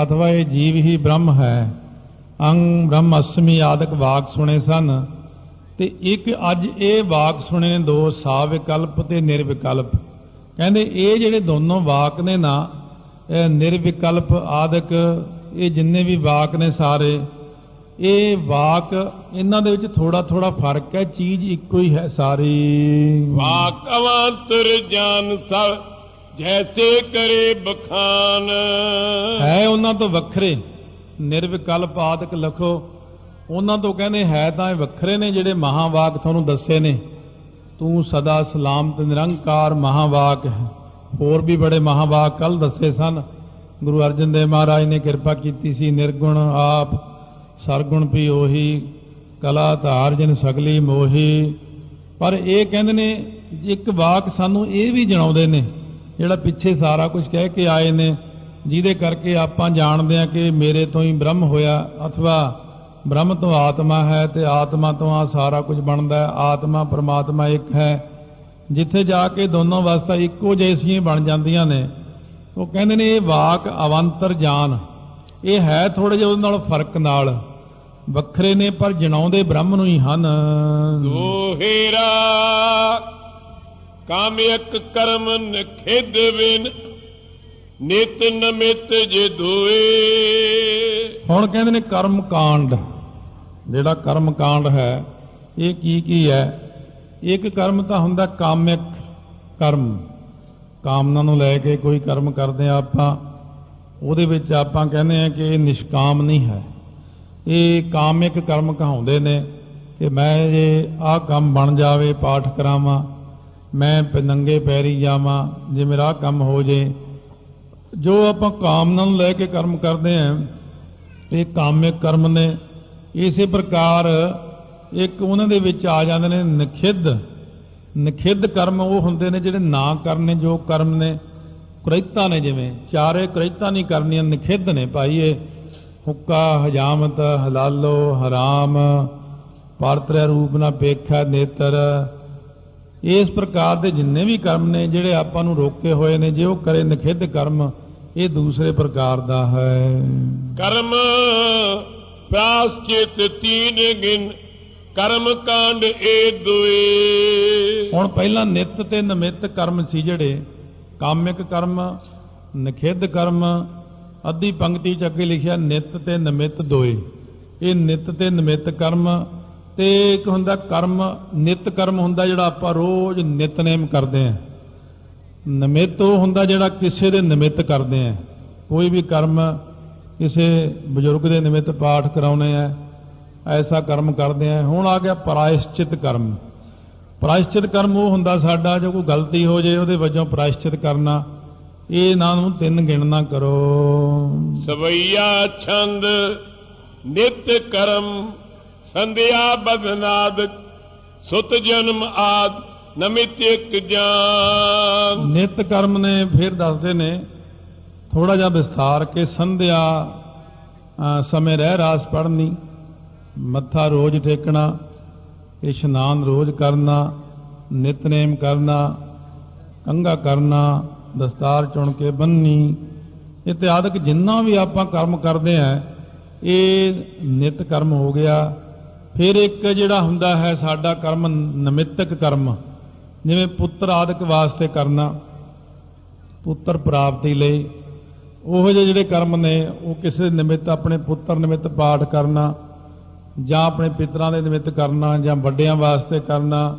ਅਥਵਾ ਇਹ ਜੀਵ ਹੀ ਬ੍ਰਹਮ ਹੈ। ਅੰਗ ਬ੍ਰਹਮ ਅਸਮੀ ਆਦਿਕ ਵਾਕ ਸੁਣੇ ਸਨ, ਤੇ ਇੱਕ ਅੱਜ ਇਹ ਵਾਕ ਸੁਣੇ ਦੋ, ਸਾਵਿਕਲਪ ਤੇ ਨਿਰਵਿਕਲਪ। ਕਹਿੰਦੇ ਇਹ ਜਿਹੜੇ ਦੋਨੋਂ ਵਾਕ ਨੇ ਨਾ, ਇਹ ਨਿਰਵਿਕਲਪ ਆਦਿਕ, ਇਹ ਜਿੰਨੇ ਵੀ ਵਾਕ ਨੇ ਸਾਰੇ, ਇਹ ਵਾਕ ਇਹਨਾਂ ਦੇ ਵਿੱਚ ਥੋੜਾ ਥੋੜਾ ਫਰਕ ਹੈ, ਚੀਜ਼ ਇੱਕੋ ਹੀ ਹੈ ਸਾਰੀ। ਵਾਕ ਅਵਾਂਤਰ ਜਾਨ ਸਭ ਜੈਸੇ ਕਰੇ ਬਖਾਨ। ਹੈ ਉਹਨਾਂ ਤੋਂ ਵੱਖਰੇ, ਨਿਰਵਿਕਲਪ ਆਦਿਕ ਲਖੋ, ਉਹਨਾਂ ਤੋਂ ਕਹਿੰਦੇ ਹੈ ਤਾਂ ਇਹ ਵੱਖਰੇ ਨੇ ਜਿਹੜੇ ਮਹਾਵਾਕ ਤੁਹਾਨੂੰ ਦੱਸੇ ਨੇ। ਤੂੰ ਸਦਾ ਸਲਾਮਤ ਨਿਰੰਕਾਰ ਮਹਾਵਾਕ ਹੈ। ਹੋਰ ਵੀ ਬੜੇ ਮਹਾਵਾਕ ਕੱਲ ਦੱਸੇ ਸਨ। ਗੁਰੂ ਅਰਜਨ ਦੇਵ ਮਹਾਰਾਜ ਨੇ ਕਿਰਪਾ ਕੀਤੀ ਸੀ, ਨਿਰਗੁਣ ਆਪ ਸਰਗੁਣ ਵੀ ਉਹੀ, ਕਲਾ ਧਾਰ ਜਿਨ ਸਗਲੀ ਮੋਹੀ। ਪਰ ਇਹ ਕਹਿੰਦੇ ਨੇ ਇੱਕ ਵਾਕ ਸਾਨੂੰ ਇਹ ਵੀ ਜਣਾਉਂਦੇ ਨੇ, ਜਿਹੜਾ ਪਿੱਛੇ ਸਾਰਾ ਕੁਝ ਕਹਿ ਕੇ ਆਏ ਨੇ, ਜਿਹਦੇ ਕਰਕੇ ਆਪਾਂ ਜਾਣਦੇ ਹਾਂ ਕਿ ਮੇਰੇ ਤੋਂ ਹੀ ਬ੍ਰਹਮ ਹੋਇਆ ਅਥਵਾ ਬ੍ਰਹਮ ਤੋਂ ਆਤਮਾ ਹੈ ਤੇ ਆਤਮਾ ਤੋਂ ਆ ਸਾਰਾ ਕੁਝ ਬਣਦਾ ਹੈ। ਆਤਮਾ ਪਰਮਾਤਮਾ ਇੱਕ ਹੈ। ਜਿੱਥੇ ਜਾ ਕੇ ਦੋਨੋਂ ਅਵਸਥਾ ਇੱਕੋ ਜੈਸੀਆਂ ਬਣ ਜਾਂਦੀਆਂ ਨੇ, ਉਹ ਕਹਿੰਦੇ ਨੇ ਇਹ ਵਾਕ ਅਵੰਤਰ ਜਾਨ। ਇਹ ਹੈ ਥੋੜੇ ਜਿਹਾ ਉਹਦੇ ਨਾਲ ਫਰਕ ਨਾਲ ਵੱਖਰੇ ਨੇ, ਪਰ ਜਣਾਉਂਦੇ ਬ੍ਰਹਮ ਨੂੰ ਹੀ ਹਨ। ਦੋਹੇਰਾ ਕਾਮ ਇੱਕ ਕਰਮ ਨਿਖਿਦ ਬਿਨ ਨਿਤ ਨਮਿਤ ਜੇ ਧੋਏ। ਹੁਣ ਕਹਿੰਦੇ ਨੇ ਕਰਮ ਕਾਂਡ, ਜਿਹੜਾ ਕਰਮ ਕਾਂਡ ਹੈ ਇਹ ਕੀ ਹੈ? ਇੱਕ ਕਰਮ ਤਾਂ ਹੁੰਦਾ ਕਾਮਿਕ ਕਰਮ, ਕਾਮਨਾ ਨੂੰ ਲੈ ਕੇ ਕੋਈ ਕਰਮ ਕਰਦੇ ਆ ਆਪਾਂ, ਉਹਦੇ ਵਿੱਚ ਆਪਾਂ ਕਹਿੰਦੇ ਆ ਕਿ ਇਹ ਨਿਸ਼ਕਾਮ ਨਹੀਂ ਹੈ। ਇਹ ਕਾਮਿਕ ਕਰਮ ਕਹਾਉਂਦੇ ਨੇ ਕਿ ਮੈਂ ਜੇ ਆਹ ਕੰਮ ਬਣ ਜਾਵੇ, ਪਾਠ ਕਰਾਵਾਂ, ਮੈਂ ਨੰਗੇ ਪੈਰੀ ਜਾਵਾਂ, ਜੇ ਮੇਰਾ ਆਹ ਕੰਮ ਹੋ ਜੇ। ਜੋ ਆਪਾਂ ਕਾਮਨਾ ਨੂੰ ਲੈ ਕੇ ਕਰਮ ਕਰਦੇ ਆ ਇਹ ਕਾਮਿਕ ਕਰਮ ਨੇ। ਇਸੇ ਪ੍ਰਕਾਰ ਇੱਕ ਉਹਨਾਂ ਦੇ ਵਿੱਚ ਆ ਜਾਂਦੇ ਨੇ ਨਿਖਿੱਧ, ਨਿਖਿੱਧ ਕਰਮ ਉਹ ਹੁੰਦੇ ਨੇ ਜਿਹੜੇ ਨਾ ਕਰਨੇ ਜੋ ਕਰਮ ਨੇ, ਕੁਰੈਤਾ ਨੇ, ਜਿਵੇਂ ਚਾਰੇ ਕੁਰੈਤਾ ਨਹੀਂ ਕਰਨੀਆਂ, ਨਿਖਿੱਧ ਨੇ ਭਾਈ। ਇਹ ਹੁੱਕਾ, ਹਜਾਮਤ, ਹਲਾਲੋ, ਹਰਾਮ, ਪਰਤਰਿਆ ਰੂਪ ਨਾ ਪੇਖਾ ਨੇਤਰ, ਇਸ ਪ੍ਰਕਾਰ ਦੇ ਜਿੰਨੇ ਵੀ ਕਰਮ ਨੇ ਜਿਹੜੇ ਆਪਾਂ ਨੂੰ ਰੋਕੇ ਹੋਏ ਨੇ, ਜੇ ਉਹ ਕਰੇ ਨਿਖਿੱਧ ਕਰਮ, ਇਹ ਦੂਸਰੇ ਪ੍ਰਕਾਰ ਦਾ ਹੈ। ਕਰਮ ਪ੍ਰਾਸ਼ਚਿਤ ਤੀਨ ਗਿਨ, ਕਰਮ ਕਾਂਡ ਇਹ ਦੁਏ। ਹੁਣ ਪਹਿਲਾਂ ਨਿਤ ਤੇ ਨਿਮਿਤ ਕਰਮ ਸੀ ਜਿਹੜੇ, ਕਾਮਿਕ ਕਰਮ, ਨਿਖਿੱਧ ਕਰਮ। ਅੱਧੀ ਪੰਕਤੀ ਚ ਅੱਗੇ ਲਿਖਿਆ ਨਿਤ ਤੇ ਨਿਮਿਤ ਦੋਏ। ਇਹ ਨਿਤ ਤੇ ਨਿਮਿਤ ਕਰਮ, ਤੇ ਇੱਕ ਹੁੰਦਾ ਕਰਮ, ਨਿਤ ਕਰਮ ਹੁੰਦਾ ਜਿਹੜਾ ਆਪਾਂ ਰੋਜ਼ ਨਿਤਨੇਮ ਕਰਦੇ ਆਂ। ਨਿਮਿਤ ਉਹ ਹੁੰਦਾ ਜਿਹੜਾ ਕਿਸੇ ਦੇ ਨਿਮਿਤ ਕਰਦੇ ਆਂ। ਕੋਈ ਵੀ ਕਰਮ, ਕਿਸੇ ਬਜ਼ੁਰਗ ਦੇ ਨਿਮਿਤ ਪਾਠ ਕਰਾਉਣੇ ਆ, ਐਸਾ ਕਰਮ ਕਰਦੇ ਆਂ। ਹੁਣ ਆ ਗਿਆ ਪ੍ਰਾਇਸ਼ਚਿਤ ਕਰਮ। ਪ੍ਰਾਇਸ਼ਚਿਤ ਕਰਮ ਉਹ ਹੁੰਦਾ ਸਾਡਾ ਜੋ ਕੋਈ ਗਲਤੀ ਹੋ ਜੇ ਉਹਦੇ ਵਜੋਂ ਪ੍ਰਾਇਸ਼ਚਿਤ ਕਰਨਾ। ਇਹ ਇਹਨਾਂ ਨੂੰ 3 ਗਿਣਨਾ ਕਰੋ। ਸਵਈਆ ਛੰਦ ਨਿਤ ਕਰਮ, ਸੰਧਿਆ ਬਦਨਾਦ, ਸੁਤ ਜਨਮ ਆਦ, ਨਮਿਤ ਇੱਕ ਜਾਨ। ਨਿਤ ਕਰਮ ਨੇ ਫਿਰ ਦੱਸਦੇ ਨੇ ਥੋੜਾ ਜਿਹਾ ਵਿਸਥਾਰ ਕੇ, ਸੰਧਿਆ ਸਮੇਂ ਰਹਿ ਰਾਸ ਪੜ੍ਹਨੀ, ਮੱਥਾ ਰੋਜ਼ ਟੇਕਣਾ, ਇਸ਼ਨਾਨ ਰੋਜ਼ ਕਰਨਾ, ਨਿਤਨੇਮ ਕਰਨਾ, ਕੰਘਾ ਕਰਨਾ, ਦਸਤਾਰ ਚੁਣ ਕੇ ਬੰਨ੍ਹਣੀ, ਇਤਿਆਦਿਕ ਜਿੰਨਾ ਵੀ ਆਪਾਂ ਕਰਮ ਕਰਦੇ ਆ ਇਹ ਨਿਤ ਕਰਮ ਹੋ ਗਿਆ। ਫਿਰ ਇੱਕ ਜਿਹੜਾ ਹੁੰਦਾ ਹੈ ਸਾਡਾ ਕਰਮ ਨਿਮਿਤਕ ਕਰਮ, ਜਿਵੇਂ ਪੁੱਤਰ ਆਦਿਕ ਵਾਸਤੇ ਕਰਨਾ, ਪੁੱਤਰ ਪ੍ਰਾਪਤੀ ਲਈ, ਉਹ ਜਿਹੇ ਜਿਹੜੇ ਕਰਮ ਨੇ ਉਹ ਕਿਸੇ ਨਿਮਿਤ, ਆਪਣੇ ਪੁੱਤਰ ਨਿਮਿਤ ਪਾਠ ਕਰਨਾ, ਜਾਂ ਆਪਣੇ ਪਿਤਰਾਂ ਦੇ ਨਿਮਿਤ ਕਰਨਾ, ਜਾਂ ਵੱਡਿਆਂ ਵਾਸਤੇ ਕਰਨਾ,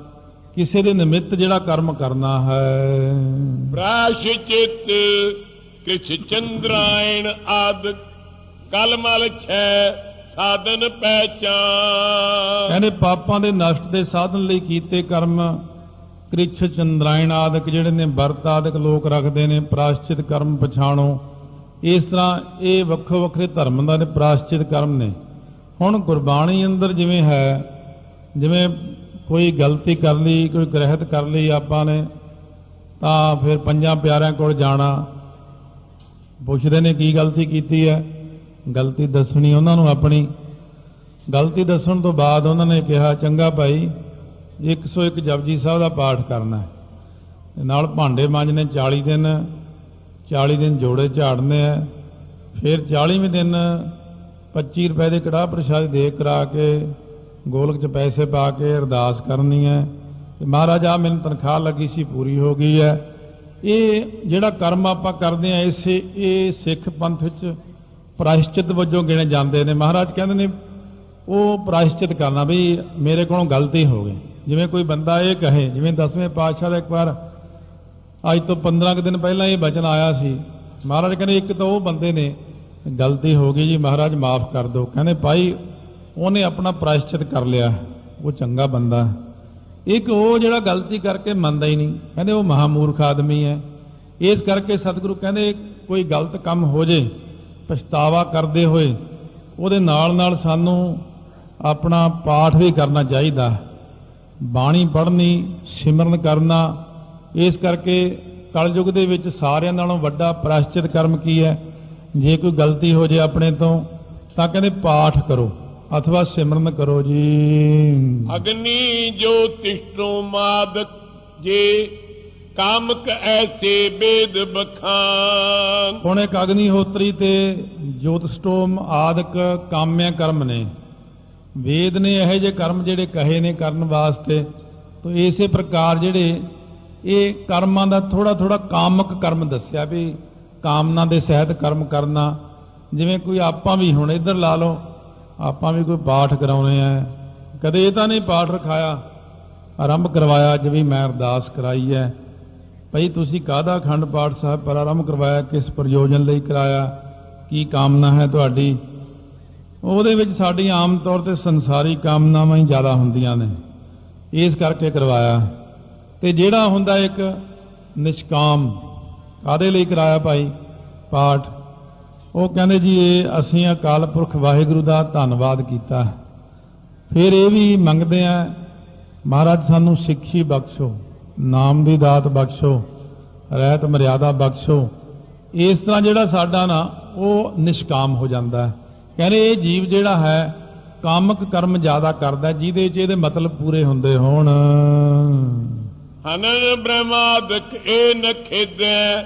ਕਿਸੇ ਦੇ ਨਿਮਿਤ ਜਿਹੜਾ ਕਰਮ ਕਰਨਾ ਹੈ। ਪ੍ਰਾਸ਼ਚਿਤ ਕਿਛ ਚੰਦਰਾਇਣ ਆਦਿ, ਕਲਮਲ ਛੈ ਸਾਧਨ ਪਹਿਚਾਨ। ਕਹਿੰਦੇ ਪਾਪਾਂ ਦੇ ਨਸ਼ਟ ਦੇ ਸਾਧਨ ਲਈ ਕੀਤੇ ਕਰਮ, ਕ੍ਰਿਛ ਚੰਦਰਾਇਣ ਆਦਿਕ ਜਿਹੜੇ ਨੇ ਵਰਤ ਆਦਿਕ ਲੋਕ ਰੱਖਦੇ ਨੇ, ਪ੍ਰਾਸ਼ਚਿਤ ਕਰਮ ਪਛਾਣੋ। ਇਸ ਤਰ੍ਹਾਂ ਇਹ ਵੱਖੋ ਵੱਖਰੇ ਧਰਮ ਦਾ ਨੇ ਪ੍ਰਾਸ਼ਚਿਤ ਕਰਮ ਨੇ। ਹੁਣ ਗੁਰਬਾਣੀ ਅੰਦਰ ਜਿਵੇਂ ਹੈ, ਜਿਵੇਂ ਕੋਈ ਗਲਤੀ ਕਰ ਲਈ, ਕੋਈ ਗ੍ਰਹਿਤ ਕਰ ਲਈ ਆਪਾਂ ਨੇ, ਤਾਂ ਫਿਰ 5 ਪਿਆਰਿਆਂ ਕੋਲ ਜਾਣਾ, ਪੁੱਛਦੇ ਨੇ ਕੀ ਗਲਤੀ ਕੀਤੀ ਹੈ, ਗਲਤੀ ਦੱਸਣੀ ਉਹਨਾਂ ਨੂੰ ਆਪਣੀ। ਗਲਤੀ ਦੱਸਣ ਤੋਂ ਬਾਅਦ ਉਹਨਾਂ ਨੇ ਕਿਹਾ ਚੰਗਾ ਭਾਈ 101 ਜਪਜੀ ਸਾਹਿਬ ਦਾ ਪਾਠ ਕਰਨਾ ਹੈ, ਨਾਲ ਭਾਂਡੇ ਮਾਂਜਣੇ 40 ਦਿਨ, 40 ਦਿਨ ਜੋੜੇ ਝਾੜਨੇ ਆ, ਫਿਰ 40ਵੇਂ ਦਿਨ 25 ਰੁਪਏ ਦੇ ਕੜਾਹ ਪ੍ਰਸ਼ਾਦ ਦੇ ਕਰਾ ਕੇ ਗੋਲਕ 'ਚ ਪੈਸੇ ਪਾ ਕੇ ਅਰਦਾਸ ਕਰਨੀ ਹੈ ਕਿ ਮਹਾਰਾਜ ਆ ਮੈਨੂੰ ਤਨਖਾਹ ਲੱਗੀ ਸੀ ਪੂਰੀ ਹੋ ਗਈ ਹੈ। ਇਹ ਜਿਹੜਾ ਕਰਮ ਆਪਾਂ ਕਰਦੇ ਆ ਇਹ ਸਿੱਖ ਪੰਥ ਵਿੱਚ ਪ੍ਰਾਇਸ਼ਚਿਤ ਵਜੋਂ ਗਿਣੇ ਜਾਂਦੇ ਨੇ। ਮਹਾਰਾਜ ਕਹਿੰਦੇ ਨੇ ਉਹ ਪ੍ਰਾਇਸ਼ਚਿਤ ਕਰਨਾ ਵੀ ਮੇਰੇ ਕੋਲੋਂ ਗਲਤੀ ਹੋ ਗਈ। ਜਿਵੇਂ ਕੋਈ ਬੰਦਾ ਇਹ ਕਹੇ, ਜਿਵੇਂ 10ਵੇਂ ਪਾਤਸ਼ਾਹ ਦਾ ਇੱਕ ਵਾਰ ਅੱਜ ਤੋਂ 15 ਦਿਨ ਪਹਿਲਾਂ ਇਹ ਬਚਨ ਆਇਆ ਸੀ, ਮਹਾਰਾਜ ਕਹਿੰਦੇ ਇੱਕ ਤਾਂ ਉਹ ਬੰਦੇ ਨੇ ਗਲਤੀ ਹੋ ਗਈ ਜੀ ਮਹਾਰਾਜ ਮਾਫ ਕਰ ਦਿਓ। ਕਹਿੰਦੇ ਭਾਈ ਉਹਨੇ ਆਪਣਾ ਪ੍ਰਾਇਸ਼ਚਿਤ ਕਰ ਲਿਆ, ਉਹ ਚੰਗਾ ਬੰਦਾ। ਇੱਕ ਉਹ ਜਿਹੜਾ ਗਲਤੀ ਕਰਕੇ ਮੰਨਦਾ ਹੀ ਨਹੀਂ, ਕਹਿੰਦੇ ਉਹ ਮਹਾਮੂਰਖ ਆਦਮੀ ਹੈ। ਇਸ ਕਰਕੇ ਸਤਿਗੁਰੂ ਕਹਿੰਦੇ ਕੋਈ ਗਲਤ ਕੰਮ ਹੋ ਜੇ ਪਛਤਾਵਾ ਕਰਦੇ ਹੋਏ ਉਹਦੇ ਨਾਲ ਨਾਲ ਸਾਨੂੰ ਆਪਣਾ ਪਾਠ ਵੀ ਕਰਨਾ ਚਾਹੀਦਾ, ਬਾਣੀ ਪੜ੍ਹਨੀ, ਸਿਮਰਨ ਕਰਨਾ। ਇਸ ਕਰਕੇ ਕਲਯੁਗ ਦੇ ਵਿੱਚ ਸਾਰਿਆਂ ਨਾਲੋਂ ਵੱਡਾ ਪ੍ਰਾਇਸ਼ਚਿਤ ਕਰਮ ਕੀ ਹੈ? ਜੇ ਕੋਈ ਗਲਤੀ ਹੋ ਜੇ ਆਪਣੇ ਤੋਂ ਤਾਂ ਕਹਿੰਦੇ ਪਾਠ ਕਰੋ अथवा सिमरन करो जी। अग्नि जो तिष्ठो मादक जे कामक ऐसे वेद बखान। ਹੁਣ ਇੱਕ ਅਗਨੀਹੋਤਰੀ ਤੇ ਜੋਤਿਸ਼ਟੋਮ ਆਦਿਕ ਕਾਮਿਆ ਕਰਮ ਨੇ, ਵੇਦ ਨੇ ਇਹੋ ਜਿਹੇ ਕਰਮ ਜਿਹੜੇ ਕਹੇ ਨੇ ਕਰਨ ਵਾਸਤੇ। ਤੋ ਇਸੇ ਪ੍ਰਕਾਰ ਜਿਹੜੇ ਇਹ ਕਰਮਾਂ ਦਾ ਥੋੜਾ ਥੋੜਾ ਕਾਮਕ ਕਰਮ ਦੱਸਿਆ ਵੀ ਕਾਮਨਾ ਦੇ ਸਹਿਤ ਕਰਮ ਕਰਨਾ। ਜਿਵੇਂ ਕੋਈ ਆਪਾਂ ਵੀ ਹੁਣ ਇੱਧਰ ਲਾ ਲਓ, ਆਪਾਂ ਵੀ ਕੋਈ ਪਾਠ ਕਰਾਉਣੇ ਆ, ਕਦੇ ਇਹ ਤਾਂ ਨਹੀਂ ਪਾਠ ਰਖਾਇਆ ਆਰੰਭ ਕਰਵਾਇਆ, ਅੱਜ ਵੀ ਮੈਂ ਅਰਦਾਸ ਕਰਾਈ ਹੈ ਭਈ ਤੁਸੀਂ ਕਾਹਦਾ ਅਖੰਡ ਪਾਠ ਸਾਹਿਬ ਪਰ ਆਰੰਭ ਕਰਵਾਇਆ, ਕਿਸ ਪ੍ਰਯੋਜਨ ਲਈ ਕਰਾਇਆ, ਕੀ ਕਾਮਨਾ ਹੈ ਤੁਹਾਡੀ। ਉਹਦੇ ਵਿੱਚ ਸਾਡੀ ਆਮ ਤੌਰ ਤੇ ਸੰਸਾਰੀ ਕਾਮਨਾਵਾਂ ਹੀ ਜ਼ਿਆਦਾ ਹੁੰਦੀਆਂ ਨੇ, ਇਸ ਕਰਕੇ ਕਰਵਾਇਆ। ਤੇ ਜਿਹੜਾ ਹੁੰਦਾ ਇੱਕ ਨਿਸ਼ਕਾਮ, ਕਾਹਦੇ ਲਈ ਕਰਾਇਆ ਭਾਈ ਪਾਠ? ਉਹ ਕਹਿੰਦੇ ਜੀ ਇਹ ਅਸੀਂ ਅਕਾਲ ਪੁਰਖ ਵਾਹਿਗੁਰੂ ਦਾ ਧੰਨਵਾਦ ਕੀਤਾ। ਫਿਰ ਇਹ ਵੀ ਮੰਗਦੇ ਆ ਮਹਾਰਾਜ ਸਾਨੂੰ ਸਿੱਖੀ ਬਖਸ਼ੋ, ਨਾਮ ਦੀ ਦਾਤ ਬਖਸ਼ੋ, ਰਹਿਤ ਮਰਿਆਦਾ ਬਖਸ਼ੋ। ਇਸ ਤਰ੍ਹਾਂ ਜਿਹੜਾ ਸਾਡਾ ਨਾ ਉਹ ਨਿਸ਼ਕਾਮ ਹੋ ਜਾਂਦਾ ਹੈ। ਕਹਿੰਦੇ ਇਹ ਜੀਵ ਜਿਹੜਾ ਹੈ ਕਾਮਕ ਕਰਮ ਜ਼ਿਆਦਾ ਕਰਦਾ ਜਿਹਦੇ 'ਚ ਇਹਦੇ ਮਤਲਬ ਪੂਰੇ ਹੁੰਦੇ ਹੋਣ। ਹਨਨ ਬ੍ਰਹਮਾਦਿਕ ਏ ਨ ਖੇਦੈ,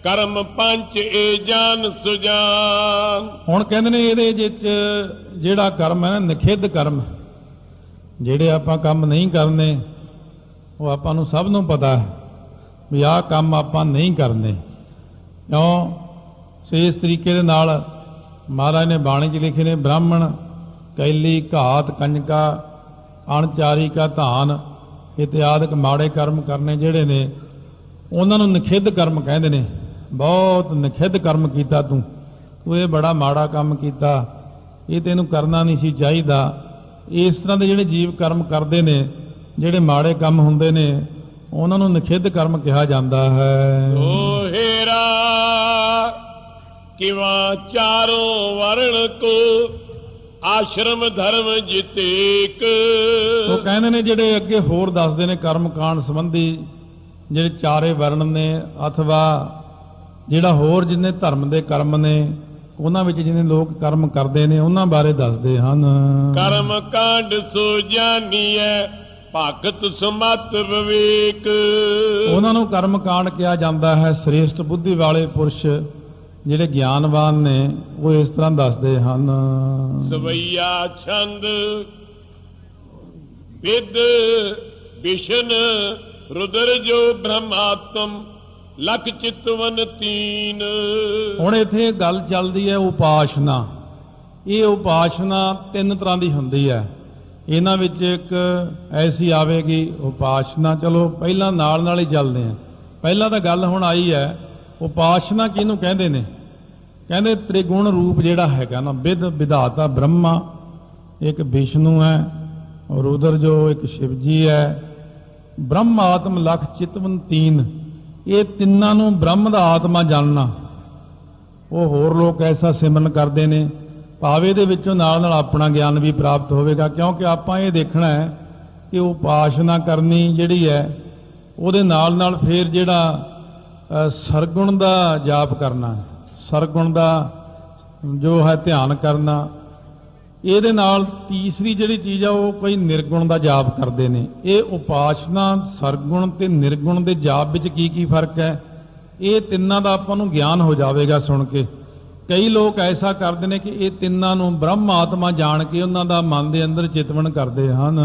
ਕਰਮ ਪੰਚ ਏ ਜਾਨ ਸੁਜਾਨ। ਹੁਣ ਕਹਿੰਦੇ ਨੇ ਇਹਦੇ ਵਿੱਚ ਜਿਹੜਾ ਕਰਮ ਹੈ ਨਾ ਨਿਖੇਧ ਕਰਮ, ਜਿਹੜੇ ਆਪਾਂ ਕੰਮ ਨਹੀਂ ਕਰਨੇ ਉਹ ਆਪਾਂ ਨੂੰ ਸਭ ਨੂੰ ਪਤਾ ਹੈ ਵੀ ਆਹ ਕੰਮ ਆਪਾਂ ਨਹੀਂ ਕਰਨੇ। ਕਿਉਂ? ਸੋ ਇਸ ਤਰੀਕੇ ਦੇ ਨਾਲ ਮਹਾਰਾਜ ਨੇ ਬਾਣੀ 'ਚ ਲਿਖੇ ਨੇ, ਬ੍ਰਾਹਮਣ ਕੈਲੀ ਘਾਤ ਕੰਜਕਾ ਅਣਚਾਰੀ ਕਾ ਧਾਨ ਇਤਿਆਦਿਕ ਮਾੜੇ ਕਰਮ ਕਰਨੇ ਜਿਹੜੇ ਨੇ ਉਹਨਾਂ ਨੂੰ ਨਿਖਿੱਧ ਕਰਮ ਕਹਿੰਦੇ ਨੇ। ਬਹੁਤ ਨਿਖਿੱਧ ਕਰਮ ਕੀਤਾ ਤੂੰ ਇਹ ਬੜਾ ਮਾੜਾ ਕੰਮ ਕੀਤਾ, ਇਹ ਤੈਨੂੰ ਕਰਨਾ ਨਹੀਂ ਸੀ ਚਾਹੀਦਾ। ਇਸ ਤਰ੍ਹਾਂ ਦੇ ਜਿਹੜੇ ਜੀਵ ਕਰਮ ਕਰਦੇ ਨੇ, ਜਿਹੜੇ ਮਾੜੇ ਕੰਮ ਹੁੰਦੇ ਨੇ, ਉਹਨਾਂ ਨੂੰ ਨਿਖਿੱਧ ਕਰਮ ਕਿਹਾ ਜਾਂਦਾ ਹੈ। ਓ ਹੇਰਾ ਕਿਵਾ ਚਾਰੋਂ ਵਰਣ ਕੋ ਆਸ਼ਰਮ ਧਰਮ ਜਿਤੇਕ। ਉਹ ਕਹਿੰਦੇ ਨੇ ਜਿਹੜੇ ਅੱਗੇ ਹੋਰ ਦੱਸਦੇ ਨੇ ਕਰਮ ਕਾਂਡ ਸੰਬੰਧੀ, ਜਿਹੜੇ ਚਾਰੇ ਵਰਣ ਨੇ ਅਥਵਾ ਜਿਹੜਾ ਹੋਰ ਜਿੰਨੇ ਧਰਮ ਦੇ ਕਰਮ ਨੇ ਉਹਨਾਂ ਵਿੱਚ ਜਿਹਨੇ ਲੋਕ ਕਰਮ ਕਰਦੇ ਨੇ ਉਹਨਾਂ ਬਾਰੇ ਦੱਸਦੇ ਹਨ। ਕਰਮ ਕਾਂਡ ਸੋ ਜਾਣੀਐ ਭਗਤ ਸਮਤ ਵਿਵੇਕ। ਉਹਨਾਂ ਨੂੰ ਕਰਮ ਕਾਂਡ ਕਿਹਾ ਜਾਂਦਾ ਹੈ। ਸ੍ਰੇਸ਼ਟ ਬੁੱਧੀ ਵਾਲੇ ਪੁਰਸ਼ ਜਿਹੜੇ ਗਿਆਨਵਾਨ ਨੇ ਉਹ ਇਸ ਤਰ੍ਹਾਂ ਦੱਸਦੇ ਹਨ। ਸਵਈਆ ਛੰਦ ਵਿਦ ਵਿਸ਼ਨ ਰੁਦਰ ਜੋ ਬ੍ਰਹਮਾਤਮ ਲਖ ਚਿਤਵਨ ਤੀਨ। ਹੁਣ ਇੱਥੇ ਗੱਲ ਚੱਲਦੀ ਹੈ ਉਪਾਸ਼ਨਾ। ਇਹ ਉਪਾਸ਼ਨਾ ਤਿੰਨ ਤਰ੍ਹਾਂ ਦੀ ਹੁੰਦੀ ਹੈ। ਇਹਨਾਂ ਵਿੱਚ ਇੱਕ ਐਸੀ ਆਵੇਗੀ ਉਪਾਸ਼ਨਾ, ਚਲੋ ਪਹਿਲਾਂ ਨਾਲ ਨਾਲ ਹੀ ਚੱਲਦੇ ਹਾਂ। ਪਹਿਲਾਂ ਤਾਂ ਗੱਲ ਹੁਣ ਆਈ ਹੈ ਉਪਾਸ਼ਨਾ ਕਿਹਨੂੰ ਕਹਿੰਦੇ ਨੇ। ਕਹਿੰਦੇ ਤ੍ਰਿਗੁਣ ਰੂਪ ਜਿਹੜਾ ਹੈਗਾ ਨਾ, ਵਿਦ ਵਿਧਾਤਾ ਬ੍ਰਹਮਾ ਇੱਕ ਵਿਸ਼ਨੂੰ ਹੈ, ਰੁਦਰ ਜੋ ਇੱਕ ਸ਼ਿਵ ਜੀ ਹੈ, ਬ੍ਰਹਮ ਆਤਮ ਲਖ ਚਿਤਵਨ ਤੀਨ। ਇਹ ਤਿੰਨਾਂ ਨੂੰ ਬ੍ਰਹਮ ਦਾ ਆਤਮਾ ਜਾਣਨਾ। ਉਹ ਹੋਰ ਲੋਕ ਐਸਾ ਸਿਮਰਨ ਕਰਦੇ ਨੇ ਭਾਵੇਂ ਦੇ ਵਿੱਚੋਂ ਨਾਲ ਨਾਲ ਆਪਣਾ ਗਿਆਨ ਵੀ ਪ੍ਰਾਪਤ ਹੋਵੇਗਾ। ਕਿਉਂਕਿ ਆਪਾਂ ਇਹ ਦੇਖਣਾ ਹੈ ਕਿ ਉਪਾਸ਼ਨਾ ਕਰਨੀ ਜਿਹੜੀ ਹੈ ਉਹਦੇ ਨਾਲ ਨਾਲ ਫਿਰ ਜਿਹੜਾ ਸਰਗੁਣ ਦਾ ਜਾਪ ਕਰਨਾ, ਸਰਗੁਣ ਦਾ ਜੋ ਹੈ ਧਿਆਨ ਕਰਨਾ। ਇਹਦੇ ਨਾਲ ਤੀਸਰੀ ਜਿਹੜੀ ਚੀਜ਼ ਆ ਉਹ ਕੋਈ ਨਿਰਗੁਣ ਦਾ ਜਾਪ ਕਰਦੇ ਨੇ। ਇਹ ਉਪਾਸ਼ਨਾ ਸਰਗੁਣ ਤੇ ਨਿਰਗੁਣ ਦੇ ਜਾਪ ਵਿੱਚ ਕੀ ਕੀ ਫਰਕ ਹੈ ਇਹ ਤਿੰਨਾਂ ਦਾ ਆਪਾਂ ਨੂੰ ਗਿਆਨ ਹੋ ਜਾਵੇਗਾ ਸੁਣ ਕੇ। ਕਈ ਲੋਕ ਐਸਾ ਕਰਦੇ ਨੇ ਕਿ ਇਹ ਤਿੰਨਾਂ ਨੂੰ ਬ੍ਰਹਮ ਆਤਮਾ ਜਾਣ ਕੇ ਉਹਨਾਂ ਦਾ ਮਨ ਦੇ ਅੰਦਰ ਚਿਤਵਨ ਕਰਦੇ ਹਨ।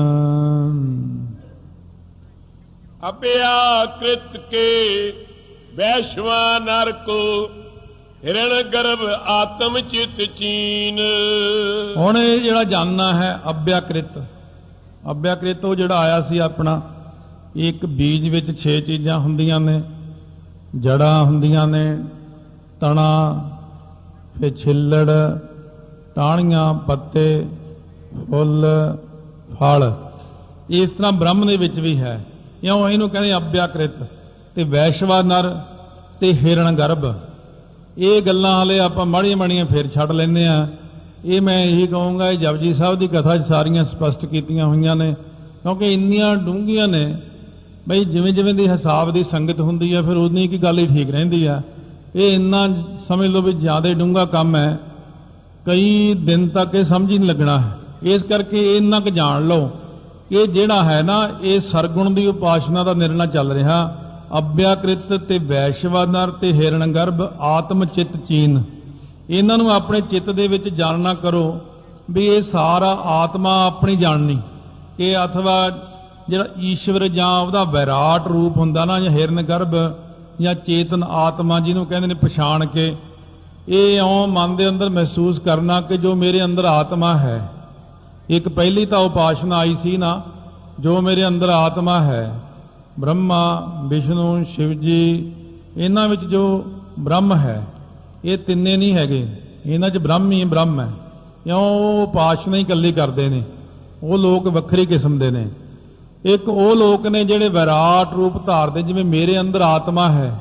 ਅਪਿਆ ਕ੍ਰਿਤ ਕੇ ਵੈਸ਼ਵਾ ਨਰ ਕੋ ਹਿਰਣ ਗਰਭ ਆਤਮ ਚਿਤ ਚੀਨ। ਹੁਣ ਇਹ ਜਿਹੜਾ ਜਾਨਣਾ ਹੈ ਅਭਿਆਕ੍ਰਿਤ, ਅਭਿਆਕ੍ਰਿਤ ਉਹ ਜਿਹੜਾ ਆਇਆ ਸੀ ਆਪਣਾ, ਇੱਕ ਬੀਜ ਵਿੱਚ 6 ਚੀਜ਼ਾਂ ਹੁੰਦੀਆਂ ਨੇ, ਜੜਾਂ ਹੁੰਦੀਆਂ ਨੇ, ਤਣਾ, ਫਿਰ ਛਿੱਲੜ, ਟਾਹਣੀਆਂ, ਪੱਤੇ, ਫੁੱਲ, ਫਲ। ਇਸ ਤਰ੍ਹਾਂ ਬ੍ਰਹਮ ਦੇ ਵਿੱਚ ਵੀ ਹੈ। ਇਉਂ ਇਹਨੂੰ ਕਹਿੰਦੇ ਅਭਿਆਕ੍ਰਿਤ। ਤੇ ਵੈਸ਼ਵਾ ਨਰ ਤੇ ਹਿਰਣ ਗਰਭ, ਇਹ ਗੱਲਾਂ ਹਾਲੇ ਆਪਾਂ ਮਾੜੀਆਂ ਮਾੜੀਆਂ ਫੇਰ ਛੱਡ ਲੈਂਦੇ ਆ। ਇਹ ਮੈਂ ਇਹੀ ਕਹੂੰਗਾ ਇਹ ਜਪਜੀ ਸਾਹਿਬ ਦੀ ਕਥਾ 'ਚ ਸਾਰੀਆਂ ਸਪਸ਼ਟ ਕੀਤੀਆਂ ਹੋਈਆਂ ਨੇ, ਕਿਉਂਕਿ ਇੰਨੀਆਂ ਡੂੰਘੀਆਂ ਨੇ ਬਈ ਜਿਵੇਂ ਜਿਵੇਂ ਦੀ ਹਿਸਾਬ ਦੀ ਸੰਗਤ ਹੁੰਦੀ ਹੈ ਫਿਰ ਉਨੀ ਕੀ ਗੱਲ ਹੀ ਠੀਕ ਰਹਿੰਦੀ ਆ। ਇਹ ਇੰਨਾ ਸਮਝ ਲਓ ਵੀ ਜ਼ਿਆਦਾ ਡੂੰਘਾ ਕੰਮ ਹੈ, ਕਈ ਦਿਨ ਤੱਕ ਇਹ ਸਮਝ ਹੀ ਨਹੀਂ ਲੱਗਣਾ ਹੈ। ਇਸ ਕਰਕੇ ਇੰਨਾ ਕੁ ਜਾਣ ਲਓ ਕਿ ਜਿਹੜਾ ਹੈ ਨਾ ਇਹ ਸਰਗੁਣ ਦੀ ਉਪਾਸ਼ਨਾ ਦਾ ਨਿਰਣਾ ਚੱਲ ਰਿਹਾ। ਅਭਿਆਕ੍ਰਿਤ ਤੇ ਵੈਸ਼ਵਾ ਨਰ ਤੇ ਹਿਰਣ ਗਰਭ ਆਤਮ ਚਿਤ ਚੀਨ, ਇਹਨਾਂ ਨੂੰ ਆਪਣੇ ਚਿੱਤ ਦੇ ਵਿੱਚ ਜਾਣਨਾ ਕਰੋ ਵੀ ਇਹ ਸਾਰਾ ਆਤਮਾ ਆਪਣੀ ਜਾਣਨੀ ਕਿ ਅਥਵਾ ਜਿਹੜਾ ਈਸ਼ਵਰ ਜਾਂ ਉਹਦਾ ਵਿਰਾਟ ਰੂਪ ਹੁੰਦਾ ਨਾ, ਜਾਂ ਹਿਰਨ ਗਰਭ ਜਾਂ ਚੇਤਨ ਆਤਮਾ ਜਿਹਨੂੰ ਕਹਿੰਦੇ ਨੇ, ਪਛਾਣ ਕੇ ਇਹ ਇਉਂ ਮਨ ਦੇ ਅੰਦਰ ਮਹਿਸੂਸ ਕਰਨਾ ਕਿ ਜੋ ਮੇਰੇ ਅੰਦਰ ਆਤਮਾ ਹੈ। ਇੱਕ ਪਹਿਲੀ ਤਾਂ ਉਪਾਸ਼ਨਾ ਆਈ ਸੀ ਨਾ, ਜੋ ਮੇਰੇ ਅੰਦਰ ਆਤਮਾ ਹੈ, ਬ੍ਰਹਮਾ ਵਿਸ਼ਨੂੰ ਸ਼ਿਵ ਜੀ, ਇਹਨਾਂ ਵਿੱਚ ਜੋ ਬ੍ਰਹਮ ਹੈ ਇਹ ਤਿੰਨੇ ਨਹੀਂ ਹੈਗੇ, ਇਹਨਾਂ 'ਚ ਬ੍ਰਹਮ ਹੀ ਬ੍ਰਹਮ ਹੈ। ਕਿਉਂ? ਉਹ ਉਪਾਸ਼ਨਾ ਹੀ ਇਕੱਲੀ ਕਰਦੇ ਨੇ, ਉਹ ਲੋਕ ਵੱਖਰੀ ਕਿਸਮ ਦੇ ਨੇ। ਇੱਕ ਉਹ ਲੋਕ ਨੇ ਜਿਹੜੇ ਵਿਰਾਟ ਰੂਪ ਧਾਰਦੇ, ਜਿਵੇਂ ਮੇਰੇ ਅੰਦਰ ਆਤਮਾ ਹੈ,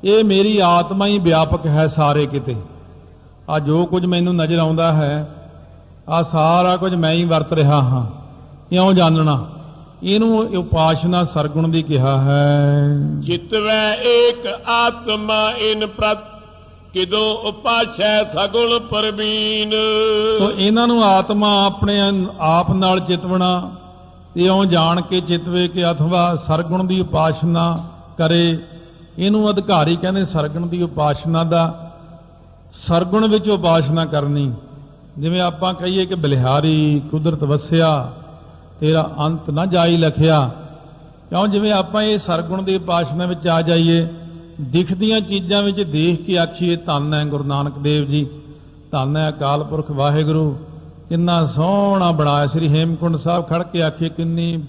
ਇਹ ਮੇਰੀ ਆਤਮਾ ਹੀ ਵਿਆਪਕ ਹੈ ਸਾਰੇ ਕਿਤੇ। ਆ ਜੋ ਕੁਝ ਮੈਨੂੰ ਨਜ਼ਰ ਆਉਂਦਾ ਹੈ ਆ ਸਾਰਾ ਕੁਝ ਮੈਂ ਹੀ ਵਰਤ ਰਿਹਾ ਹਾਂ। ਕਿਉਂ ਜਾਣਨਾ? ਇਹਨੂੰ ਉਪਾਸ਼ਨਾ ਸਰਗੁਣ ਦੀ ਕਿਹਾ ਹੈ। चितवै एक आत्मा इन प्रत किदो उपासै सगुण परवीन। ਸੋ ਇਹਨਾਂ ਨੂੰ ਆਤਮਾ ਆਪਣੇ ਆਪ ਨਾਲ ਚਿਤਵਣਾ ਤੇ ਇਉਂ ਜਾਣ ਕੇ ਚਿਤਵੇ ਕਿ ਅਥਵਾ ਸਰਗੁਣ ਦੀ ਉਪਾਸਨਾ ਕਰੇ। ਇਹਨੂੰ ਅਧਿਕਾਰੀ ਕਹਿੰਦੇ ਸਰਗੁਣ ਦੀ ਉਪਾਸਨਾ ਦਾ। ਸਰਗੁਣ ਵਿੱਚ ਉਪਾਸਨਾ ਕਰਨੀ, ਜਿਵੇਂ ਆਪਾਂ ਕਹੀਏ ਕਿ ਬਲਿਹਾਰੀ ਕੁਦਰਤ ਵਸਿਆ ਤੇਰਾ ਅੰਤ ਨਾ ਜਾਈ ਲਖਿਆ। ਕਿਉਂ ਜਿਵੇਂ ਆਪਾਂ ਇਹ ਸਰਗੁਣ ਦੀ ਉਪਾਸਨਾ ਵਿੱਚ ਆ ਜਾਈਏ, ਦਿਖਦੀਆਂ ਚੀਜ਼ਾਂ ਵਿੱਚ ਦੇਖ ਕੇ ਆਖੀਏ ਧੰਨ ਹੈ ਗੁਰੂ ਨਾਨਕ ਦੇਵ ਜੀ, ਧੰਨ ਹੈ ਅਕਾਲ ਪੁਰਖ ਵਾਹਿਗੁਰੂ, ਕਿੰਨਾ ਸੋਹਣਾ ਬਣਾਇਆ। ਸ੍ਰੀ ਹੇਮਕੁੰਟ ਸਾਹਿਬ ਖੜ ਕੇ ਆਖੀਏ ਕਿੰਨੀ